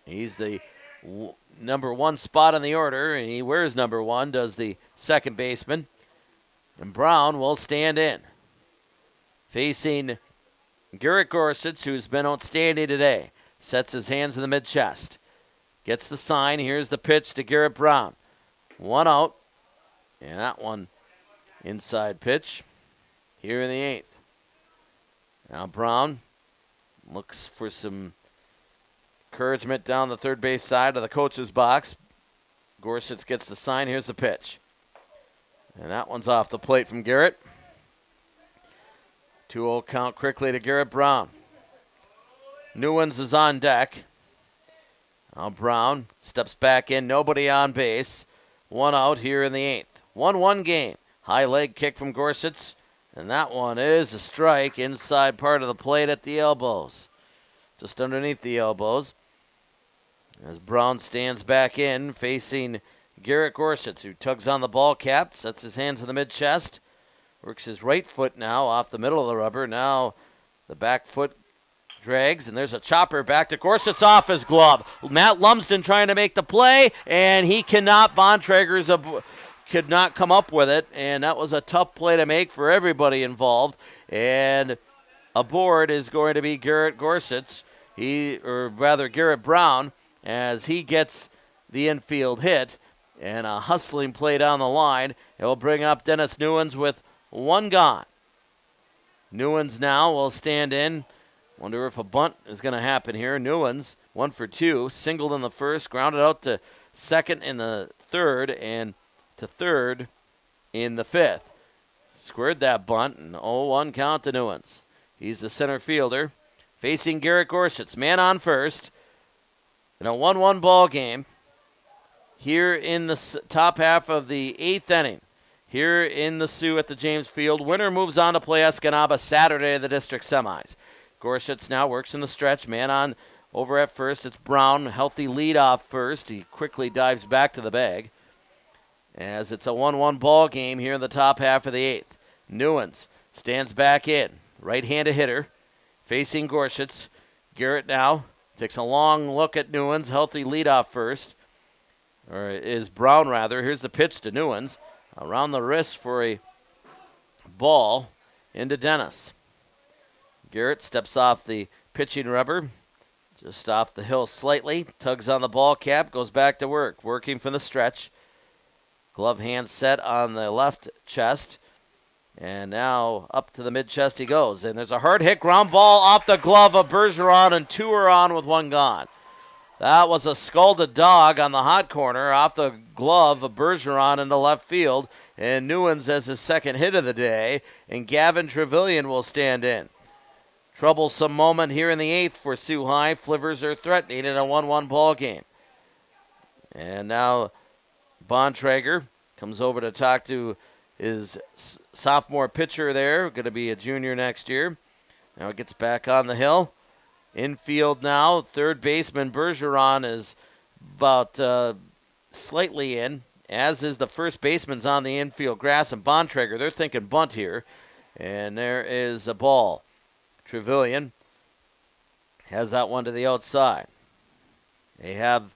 He's the number 1 spot in the order, and he wears number 1, does the second baseman. And Brown will stand in. Facing Garrett Gorsuch, who's been outstanding today. Sets his hands in the mid-chest. Gets the sign. Here's the pitch to Garrett Brown. 1 out. And that one inside pitch here in the 8th. Now Brown looks for some encouragement down the third base side of the coach's box. Gorsuch gets the sign. Here's the pitch. And that one's off the plate from Garrett. 2-0 count quickly to Garrett Brown. Newens is on deck. Now Brown steps back in. Nobody on base. 1 out here in the 8th. 1-1 game. High leg kick from Gorsuch. And that one is a strike inside part of the plate at the elbows. Just underneath the elbows. As Brown stands back in facing Garrett Gorsuch, who tugs on the ball cap, sets his hands in the mid-chest. Works his right foot now off the middle of the rubber. Now the back foot drags, and there's a chopper back to Gorsuch off his glove. Matt Lumsden trying to make the play, and he cannot. Bontrager's could not come up with it, and that was a tough play to make for everybody involved. And aboard is going to be Garrett Gorsuch, Garrett Brown, as he gets the infield hit, and a hustling play down the line. It will bring up Dennis Newens with 1 gone. Newens now will stand in. Wonder if a bunt is going to happen here. Newens, 1 for 2, singled in the first, grounded out to second in the third, and to third in the 5th. Squared that bunt, and 0-1 count to Newens. He's the center fielder, facing Garrett Gorsuch, man on first, in a 1-1 ball game here in the top half of the 8th inning. Here in the Sioux at the James Field. Winner moves on to play Escanaba Saturday in the district semis. Gorsuch now works in the stretch. Man on over at first. It's Brown. Healthy lead off first. He quickly dives back to the bag. As it's a 1-1 ball game here in the top half of the 8th. Newens stands back in. Right-handed hitter. Facing Gorsuch. Garrett now takes a long look at Newens. Healthy lead off first. Or is Brown rather. Here's the pitch to Newens. around the wrist for a ball into Dennis. Garrett steps off the pitching rubber, just off the hill slightly, tugs on the ball cap, goes back to work, working from the stretch. Glove hand set on the left chest. And now up to the mid-chest he goes. And there's a hard hit ground ball off the glove of Bergeron, and 2 are on with 1 gone. That was a scalded dog on the hot corner off the glove of Bergeron into left field. And Newens has his second hit of the day. And Gavin Trevelyan will stand in. Troublesome moment here in the 8th for Sault High. Flivers are threatening in a 1-1 ball game. And now Bontrager comes over to talk to his sophomore pitcher there, going to be a junior next year. Now it gets back on the hill. Infield now, third baseman Bergeron is about slightly in, as is the first baseman's on the infield grass, and Bontrager, they're thinking bunt here. And there is a ball. Trevelyan has that one to the outside. They have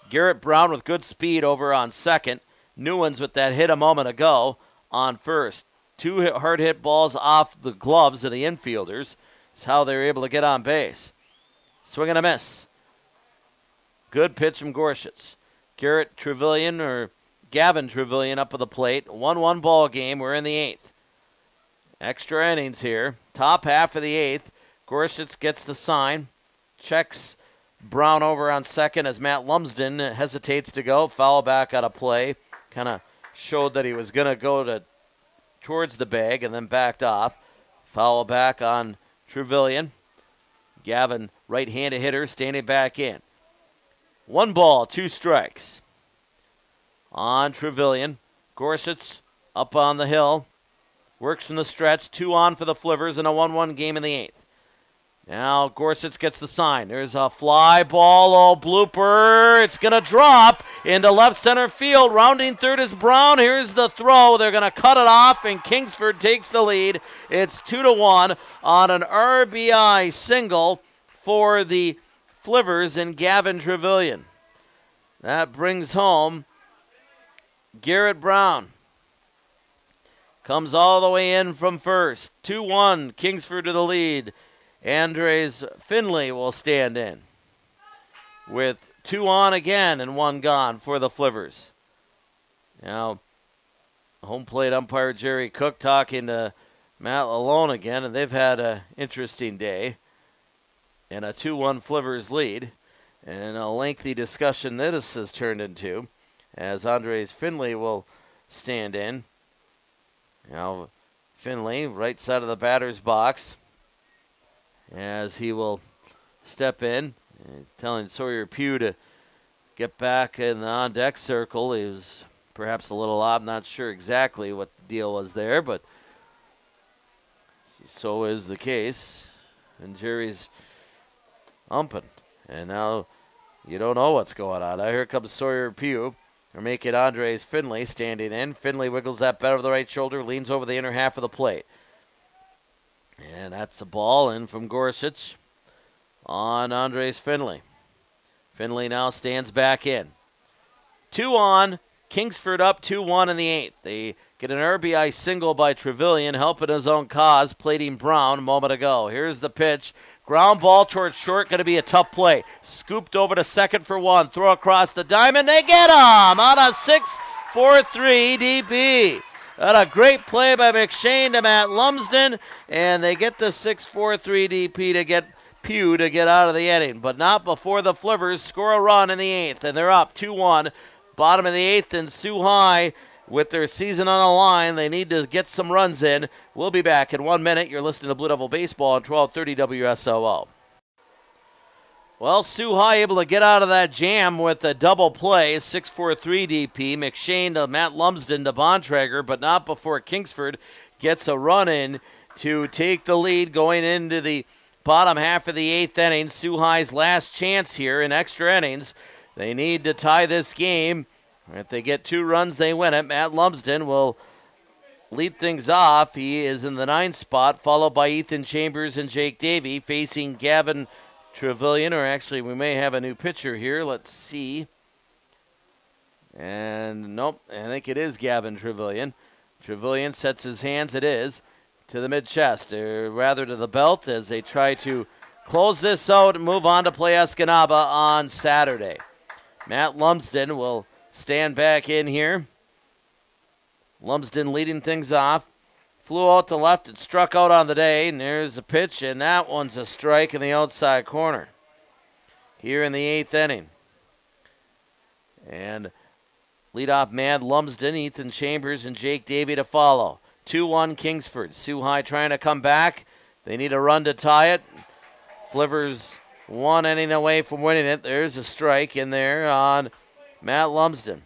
Garrett Brown with good speed over on second. Newens with that hit a moment ago on first. 2 hard hit balls off the gloves of the infielders. Is how they were able to get on base. Swing and a miss. Good pitch from Gorsuch. Garrett Trevelyan or Gavin Trevelyan up at the plate. 1-1 ball game. We're in the 8th. Extra innings here. Top half of the 8th. Gorsuch gets the sign. Checks Brown over on second as Matt Lumsden hesitates to go. Foul back out of play. Kind of showed that he was going to go towards the bag and then backed off. Foul back on Trevelyan. Gavin, right-handed hitter, standing back in. 1 ball, 2 strikes. On Trevelyan. Gorsuch up on the hill. Works from the stretch. 2 on for the Flivers in a 1-1 game in the 8th. Now Gorsuch gets the sign. There's a fly ball, blooper. It's going to drop into left center field. Rounding third is Brown. Here's the throw. They're going to cut it off, and Kingsford takes the lead. It's 2-1 on an RBI single for the Flivers and Gavin Trevelyan. That brings home Garrett Brown. Comes all the way in from first. 2-1, Kingsford to the lead. Andres Finley will stand in with 2 on again and 1 gone for the Flivers. Now, home plate umpire Jerry Cook talking to Matt Lalone again, and they've had an interesting day and a 2-1 Flivers lead, and a lengthy discussion this has turned into as Andres Finley will stand in. Now, Finley, right side of the batter's box, as he will step in, telling Sawyer Pugh to get back in the on-deck circle. He was perhaps a little odd, not sure exactly what the deal was there, but so is the case. And Jerry's umping. And now you don't know what's going on. Now here comes Sawyer Pugh. They're making Andres Finley standing in. Finley wiggles that bat over the right shoulder, leans over the inner half of the plate. And that's a ball in from Gorsuch on Andres Finley. Finley now stands back in. 2 on, Kingsford up 2-1 in the 8th. They get an RBI single by Trevelyan, helping his own cause, plating Brown a moment ago. Here's the pitch. Ground ball towards short, going to be a tough play. Scooped over to second for 1. Throw across the diamond. They get him on a 6-4-3 DP. A great play by McShane to Matt Lumsden, and they get the 6-4-3 DP to get Pugh to get out of the inning, but not before the Flivers score a run in the 8th, and they're up 2-1. Bottom of the 8th, and Sault High, with their season on the line, they need to get some runs in. We'll be back in 1 minute. You're listening to Blue Devil Baseball on 1230 WSOO. Well, Sault High able to get out of that jam with a double play, 6-4-3 DP. McShane to Matt Lumsden to Bontrager, but not before Kingsford gets a run in to take the lead going into the bottom half of the 8th inning. Sault High's last chance here in extra innings. They need to tie this game. If they get 2 runs, they win it. Matt Lumsden will lead things off. He is in the 9th spot, followed by Ethan Chambers and Jake Davey, facing Gavin Trevelyan, or actually we may have a new pitcher here. Let's see. And nope, I think it is Gavin Trevelyan. Trevelyan sets his hands, it is, to the mid-chest, or rather to the belt, as they try to close this out and move on to play Escanaba on Saturday. Matt Lumsden will stand back in here. Lumsden leading things off. Flew out to left and struck out on the day. And there's a pitch, and that one's a strike in the outside corner here in the 8th inning. And leadoff man Lumsden, Ethan Chambers, and Jake Davey to follow. 2-1 Kingsford. Sault High trying to come back. They need a run to tie it. Flivers 1 inning away from winning it. There's a strike in there on Matt Lumsden.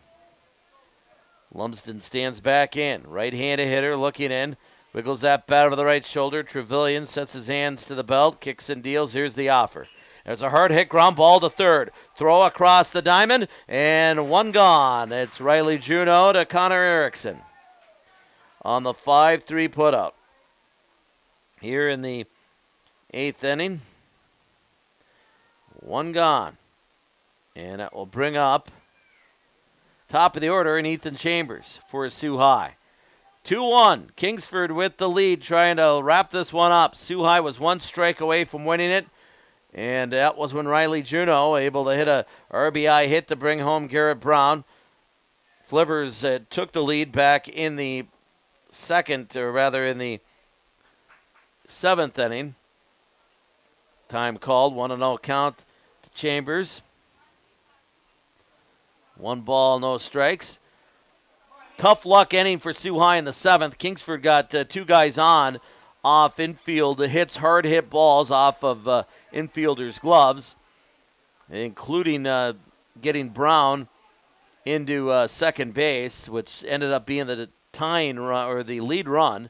Lumsden stands back in. Right-handed hitter looking in. Wiggles that bat over the right shoulder. Trevelyan sets his hands to the belt. Kicks and deals. Here's the offer. There's a hard hit ground ball to third. Throw across the diamond, and one gone. It's Riley Juneau to Connor Erickson on the 5-3 putout. Here in the 8th inning. One gone. And that will bring up top of the order in Ethan Chambers for Sault High. 2-1. Kingsford with the lead, trying to wrap this one up. Sault High was one strike away from winning it. And that was when Riley Juneau able to hit a RBI hit to bring home Garrett Brown. Flivers took the lead back in the second, or rather in the 7th inning. Time called, 1-0 count to Chambers. 1 ball, no strikes. Tough luck inning for Sault High in the 7th. Kingsford got 2 guys on off infield hits, hard hit balls off of infielders' gloves, including getting Brown into second base, which ended up being the tying run, or the lead run.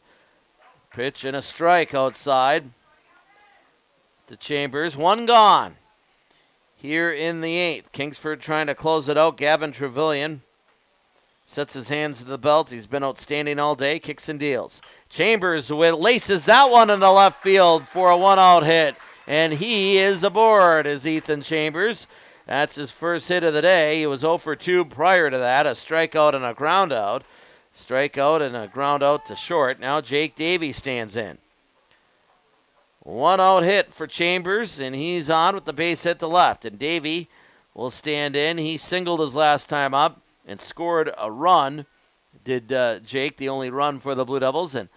Pitch and a strike outside to Chambers. 1 gone here in the 8th. Kingsford trying to close it out. Gavin Trevelyan sets his hands to the belt. He's been outstanding all day. Kicks and deals. Chambers laces that one in the left field for a 1-out hit. And he is aboard, is Ethan Chambers. That's his first hit of the day. He was 0 for 2 prior to that. A strikeout and a ground out. Strikeout and a ground out to short. Now Jake Davey stands in. 1-out hit for Chambers, and he's on with the base hit to left. And Davey will stand in. He singled his last time up and scored a run. Did Jake, the only run for the Blue Devils. And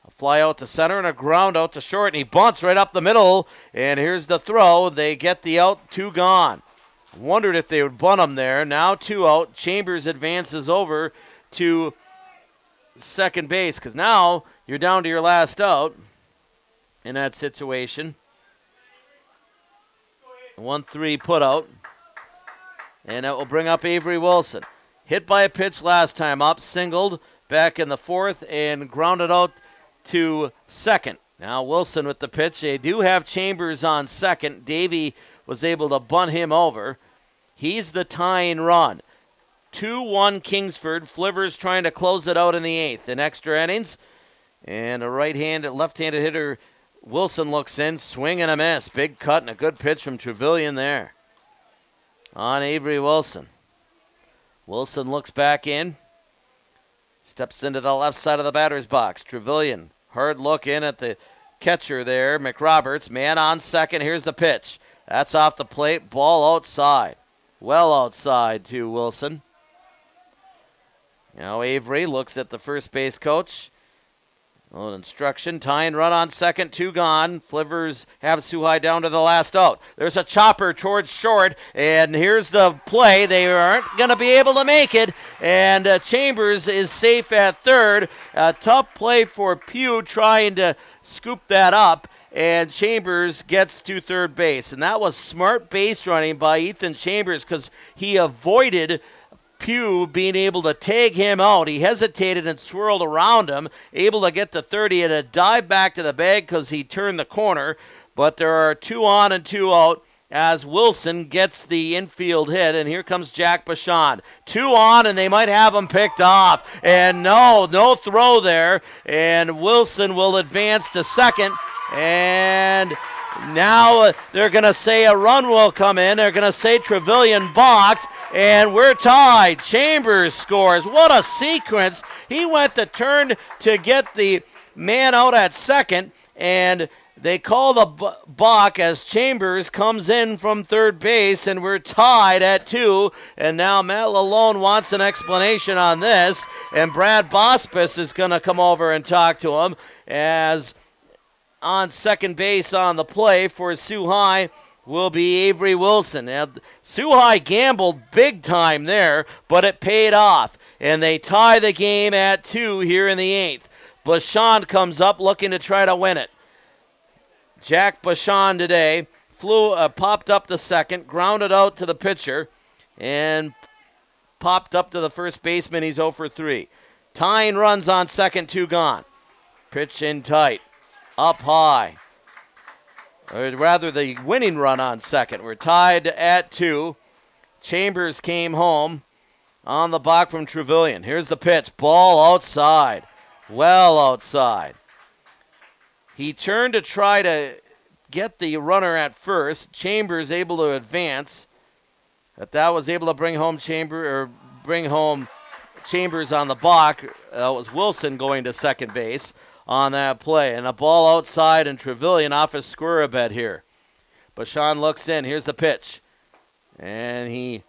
a fly out to center and a ground out to short. And he bunts right up the middle. And here's the throw. They get the out. 2 gone. Wondered if they would bunt him there. Now 2 out. Chambers advances over to second base, because now you're down to your last out in that situation. 1-3 put out. And that will bring up Avery Wilson. Hit by a pitch last time up, singled back in the 4th and grounded out to second. Now Wilson with the pitch. They do have Chambers on second. Davey was able to bunt him over. He's the tying run. 2-1 Kingsford. Flivers trying to close it out in the 8th. In extra innings. And a left-handed hitter, Wilson looks in. Swing and a miss. Big cut and a good pitch from Trevelyan there on Avery Wilson. Wilson looks back in. Steps into the left side of the batter's box. Trevelyan, hard look in at the catcher there, McRoberts. Man on second. Here's the pitch. That's off the plate. Ball outside. Well outside to Wilson. Now Avery looks at the first base coach. Little instruction. Tying run on second. 2 gone. Flivers have Sault High down to the last out. There's a chopper towards short. And here's the play. They aren't going to be able to make it. And Chambers is safe at third. A tough play for Pugh trying to scoop that up. And Chambers gets to third base. And that was smart base running by Ethan Chambers, because he avoided Pugh being able to tag him out. He hesitated and swirled around him, able to get to 30 and a dive back to the bag because he turned the corner. But there are 2 on and 2 out as Wilson gets the infield hit. And here comes Jack Bashan. 2 on, and they might have him picked off. And no throw there. And Wilson will advance to second. And now they're going to say a run will come in. They're going to say Trevelyan balked. and we're tied. Chambers scores. What a sequence. He went to turn to get the man out at second, and they call the balk as Chambers comes in from third base, and we're tied at 2. And now Matt Lalone wants an explanation on this, and Brad Bospis is going to come over and talk to him as on second base on the play for Sault High will be Avery Wilson. Now, Sault High gambled big time there, but it paid off, and they tie the game at 2 here in the 8th. Bachand comes up looking to try to win it. Jack Bachand today popped up to second, grounded out to the pitcher, and popped up to the first baseman. He's 0 for 3. Tying runs on second, 2 gone. Pitch in tight, up high. Or rather, the winning run on second. We're tied at 2. Chambers came home on the balk from Trevelyan. Here's the pitch. Ball outside. Well outside. He turned to try to get the runner at first. Chambers able to advance. But that was able to bring home Chambers on the balk. That was Wilson going to second base on that play. And a ball outside, and Trevelyan off his square a bit here. Bachand looks in. Here's the pitch. And he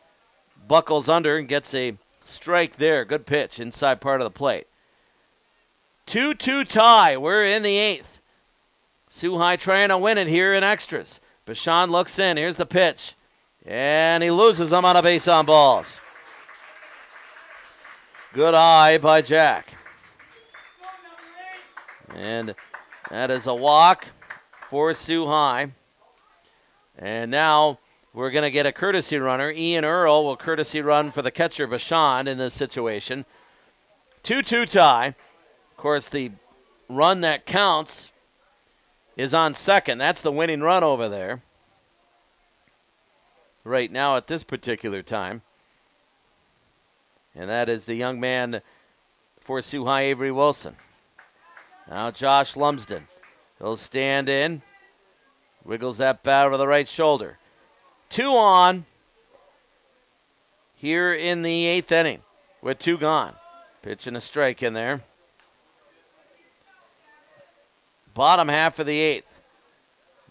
buckles under and gets a strike there. Good pitch inside part of the plate. 2-2 tie. We're in the 8th. Sault High trying to win it here in extras. Bachand looks in. Here's the pitch. And he loses them on a base on balls. Good eye by Jack. And that is a walk for Sault High. And now we're going to get a courtesy runner. Ian Earl will courtesy run for the catcher Bachand in this situation. 2-2 tie. Of course, the run that counts is on second. That's the winning run over there right now at this particular time. And that is the young man for Sault High, Avery Wilson. Now Josh Lumsden. He'll stand in. Wiggles that bat over the right shoulder. 2 on here in the 8th inning with 2 gone. Pitch and a strike in there. Bottom half of the 8th.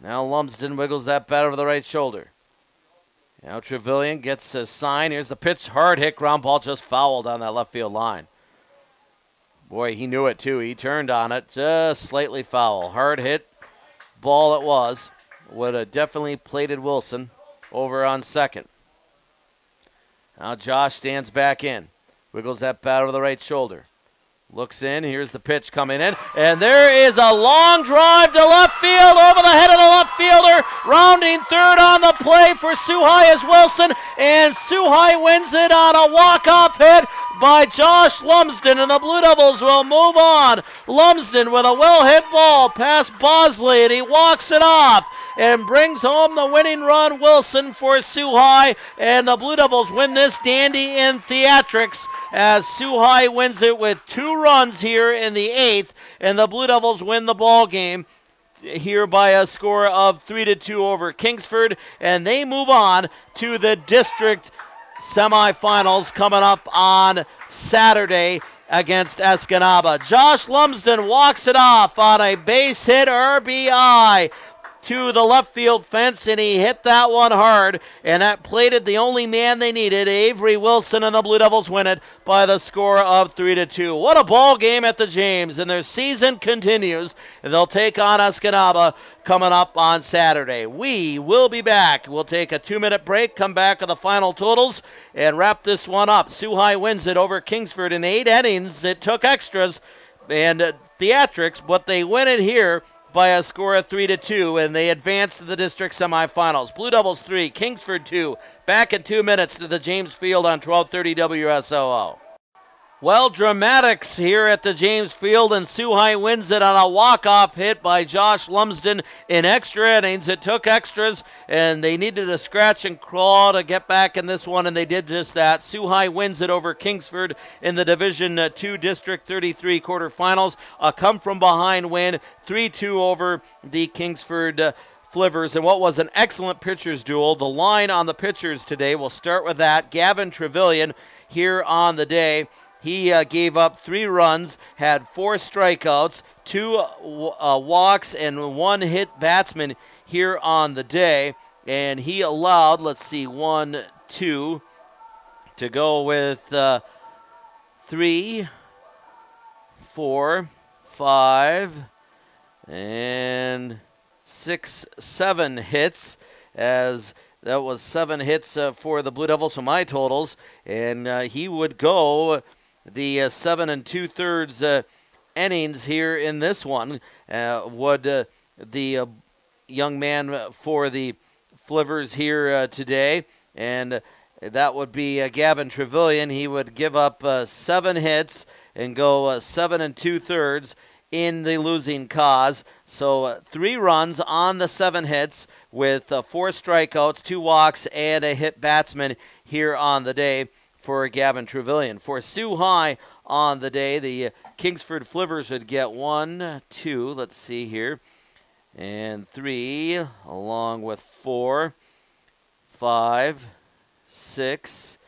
Now Lumsden wiggles that bat over the right shoulder. Now Trevelyan gets a sign. Here's the pitch. Hard hit. Ground ball just fouled on that left field line. Boy, he knew it too. He turned on it. Just slightly foul. Hard hit ball it was. Would have definitely plated Wilson over on second. Now Josh stands back in. Wiggles that bat over the right shoulder. Looks in. Here's the pitch coming in. And there is a long drive to left field over the head of the left fielder. Rounding third on the play for Sault High is Wilson. And Sault High wins it on a walk-off hit by Josh Lumsden. And the Blue Devils will move on. Lumsden with a well-hit ball past Bosley. And he walks it off and brings home the winning run. Wilson for Sault High. And the Blue Devils win this dandy in theatrics as Sault High wins it with 2 runs here in the 8th, and the Blue Devils win the ball game here by a score of 3-2 over Kingsford, and they move on to the district semifinals coming up on Saturday against Escanaba. Josh Lumsden walks it off on a base hit RBI to the left field fence, and he hit that one hard, and that plated the only man they needed, Avery Wilson, and the Blue Devils win it by the score of 3-2. What a ball game at the James, and their season continues, and they'll take on Escanaba coming up on Saturday. We will be back. We'll take a 2-minute break, come back with the final totals, and wrap this one up. Sault High wins it over Kingsford in 8 innings. It took extras and theatrics, but they win it here by a score of 3-2, and they advance to the district semifinals. Blue Devils 3, Kingsford 2. Back in 2 minutes to the James Field on 1230 WSOO. Well, dramatics here at the James Field, and Sault High wins it on a walk-off hit by Josh Lumsden in extra innings. It took extras, and they needed a scratch and claw to get back in this one, and they did just that. Sault High wins it over Kingsford in the Division 2 District 33 quarterfinals. A come-from-behind win, 3-2 over the Kingsford Flivers in what was an excellent pitchers duel. The line on the pitchers today, we'll start with that. Gavin Trevelyan here on the day. He gave up 3 runs, had 4 strikeouts, 2 walks, and 1 hit batsman here on the day. And he allowed, 1, 2, to go with 3, 4, 5, and 6, 7 hits, as that was 7 hits for the Blue Devils from my totals. And he would go the 7 2/3 innings here in this one. Would the young man for the Flivers here today, and that would be Gavin Trevelyan. He would give up 7 hits and go 7 2/3 in the losing cause. So 3 runs on the 7 hits with 4 strikeouts, 2 walks, and a hit batsman here on the day for Gavin Trevelyan. For Sault High on the day, the Kingsford Flivers would get 1, 2, let's see here, and 3, along with 4, 5, 6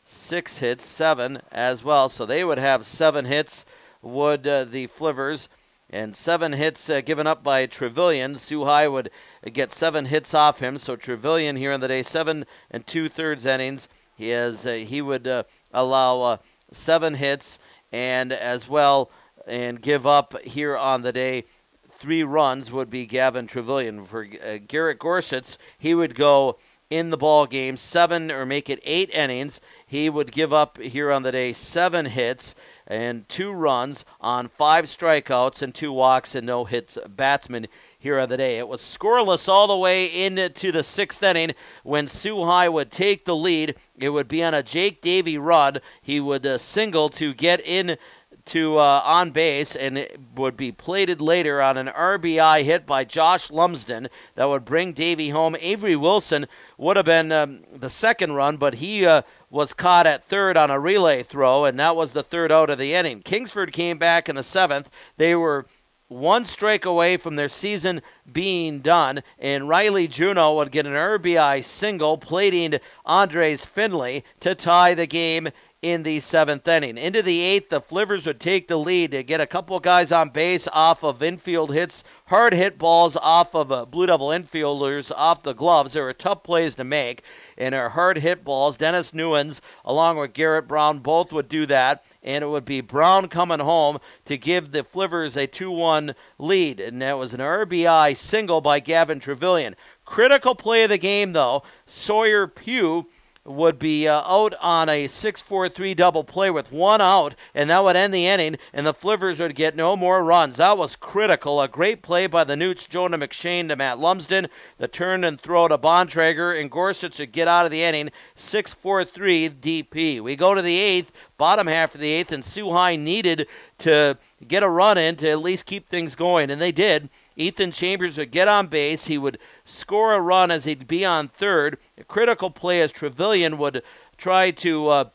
hits, 7 as well. So they would have 7 hits, would the Flivers, and 7 hits given up by Trevelyan. Sault High would get 7 hits off him. So Trevelyan here on the day, 7 2/3 innings. He would allow 7 hits and as well, and give up here on the day 3 runs would be Gavin Trevelyan. For Garrett Gorsuch, he would go in the ball game 7 or make it 8 innings. He would give up here on the day 7 hits and 2 runs on 5 strikeouts and 2 walks and no hits batsman here on the day. It was scoreless all the way into the 6th inning when Sault High would take the lead. It would be on a Jake Davey run. He would single to get in to on base, and it would be plated later on an RBI hit by Josh Lumsden that would bring Davey home. Avery Wilson would have been the second run, but he was caught at third on a relay throw, and that was the 3rd out of the inning. Kingsford came back in the 7th. They were 1 strike away from their season being done, and Riley Juneau would get an RBI single, plating Andres Finley to tie the game in the 7th inning. Into the 8th, the Flivers would take the lead to get a couple guys on base off of infield hits, hard hit balls off of Blue Devil infielders off the gloves. They were tough plays to make, and our hard hit balls, Dennis Newens along with Garrett Brown both would do that, and it would be Brown coming home to give the Flivers a 2-1 lead, and that was an RBI single by Gavin Trevelyan. Critical play of the game, though, Sawyer Pugh would be out on a 6-4-3 double play with 1 out, and that would end the inning, and the Flivers would get no more runs. That was critical. A great play by the Newts, Jonah McShane to Matt Lumsden, the turn and throw to Bontrager, and Gorsuch would get out of the inning, 6-4-3 DP. We go to the 8th, bottom half of the 8th, and Sault High needed to get a run in to at least keep things going, and they did. Ethan Chambers would get on base. He would score a run as he'd be on third. A critical play as Trevelyan would try to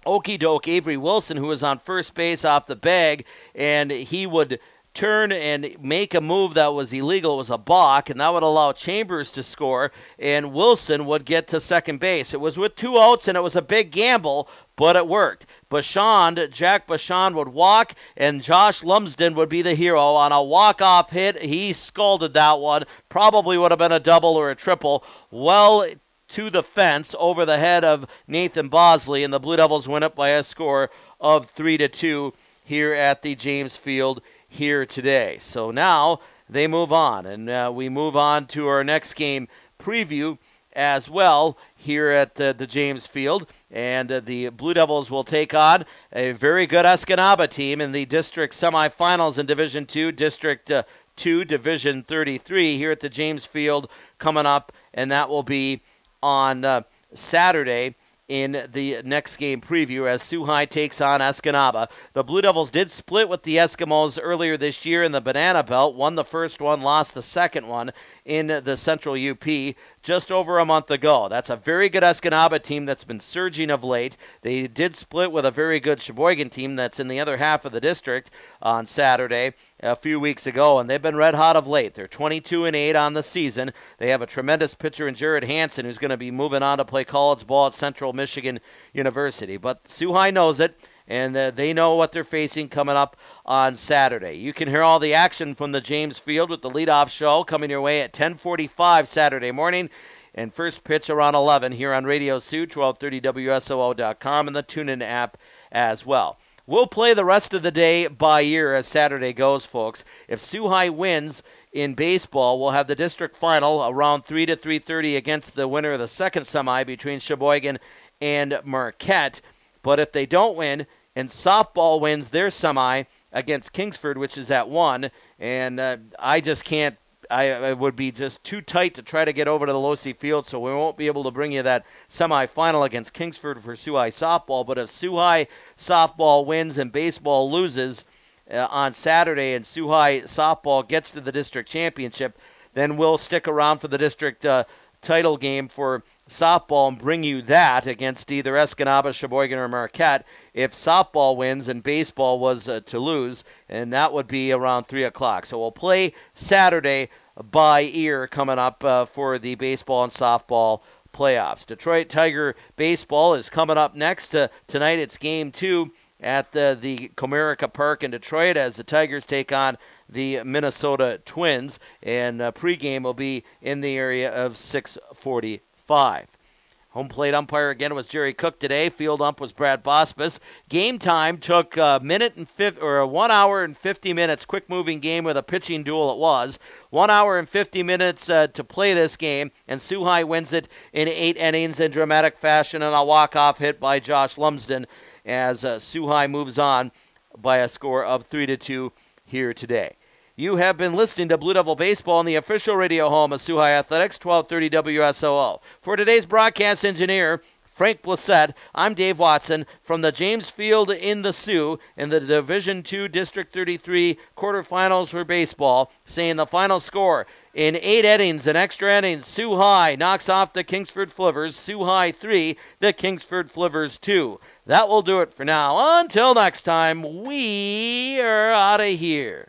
okey-doke Avery Wilson, who was on first base off the bag, and he would turn and make a move that was illegal. It was a balk, and that would allow Chambers to score, and Wilson would get to second base. It was with 2 outs, and it was a big gamble, but it worked. Jack Bachand would walk, and Josh Lumsden would be the hero on a walk-off hit. He scalded that one. Probably would have been a double or a triple. Well to the fence over the head of Nathan Bosley, and the Blue Devils win it by a score of 3-2 here at the James Field here today. So now they move on, and we move on to our next game preview as well here at the James Field. And the Blue Devils will take on a very good Escanaba team in the district semifinals in Division 2, District 2, Division 33 here at the James Field coming up, and that will be on Saturday in the next game preview as Sault High takes on Escanaba. The Blue Devils did split with the Eskimos earlier this year in the Banana Belt, won the first one, lost the second one in the Central UP. just over a month ago. That's a very good Escanaba team that's been surging of late. They did split with a very good Sheboygan team that's in the other half of the district on Saturday a few weeks ago, and they've been red hot of late. They're 22-8 on the season. They have a tremendous pitcher in Jared Hansen, who's going to be moving on to play college ball at Central Michigan University. But Sault High knows it, and they know what they're facing coming up on Saturday. You can hear all the action from the James Field with the leadoff show coming your way at 10:45 Saturday morning, and first pitch around 11 here on Radio Sioux, 1230WSOO.com, and the TuneIn app as well. We'll play the rest of the day by ear as Saturday goes, folks. If Sault High wins in baseball, we'll have the district final around 3 to 3:30 against the winner of the second semi between Sheboygan and Marquette. But if they don't win, and softball wins their semi against Kingsford, which is at 1, and I just can't, it would be just too tight to try to get over to the Losi Field, so we won't be able to bring you that semifinal against Kingsford for Sault High softball. But if Sault High softball wins and baseball loses on Saturday and Sault High softball gets to the district championship, then we'll stick around for the district title game for softball and bring you that against either Escanaba, Sheboygan, or Marquette if softball wins and baseball was to lose, and that would be around 3 o'clock. So we'll play Saturday by ear coming up for the baseball and softball playoffs. Detroit Tiger baseball is coming up next. Tonight it's Game 2 at the Comerica Park in Detroit as the Tigers take on the Minnesota Twins, and pregame will be in the area of 6:45. Home plate umpire again was Jerry Cook today. Field ump was Brad Bospis. Game time took 1 hour and 50 minutes. Quick moving game with a pitching duel it was. 1 hour and 50 minutes to play this game, and Sault High wins it in 8 innings in dramatic fashion and a walk-off hit by Josh Lumsden as Sault High moves on by a score of 3-2 here today. You have been listening to Blue Devil Baseball on the official radio home of Sault High Athletics, 1230 WSOO. For today's broadcast engineer, Frank Blissett, I'm Dave Watson from the James Field in the Sioux in the Division II District 33 quarterfinals for baseball, saying the final score in 8 innings and extra innings, Sault High knocks off the Kingsford Flivers, Sault High 3, the Kingsford Flivers 2. That will do it for now. Until next time, we are out of here.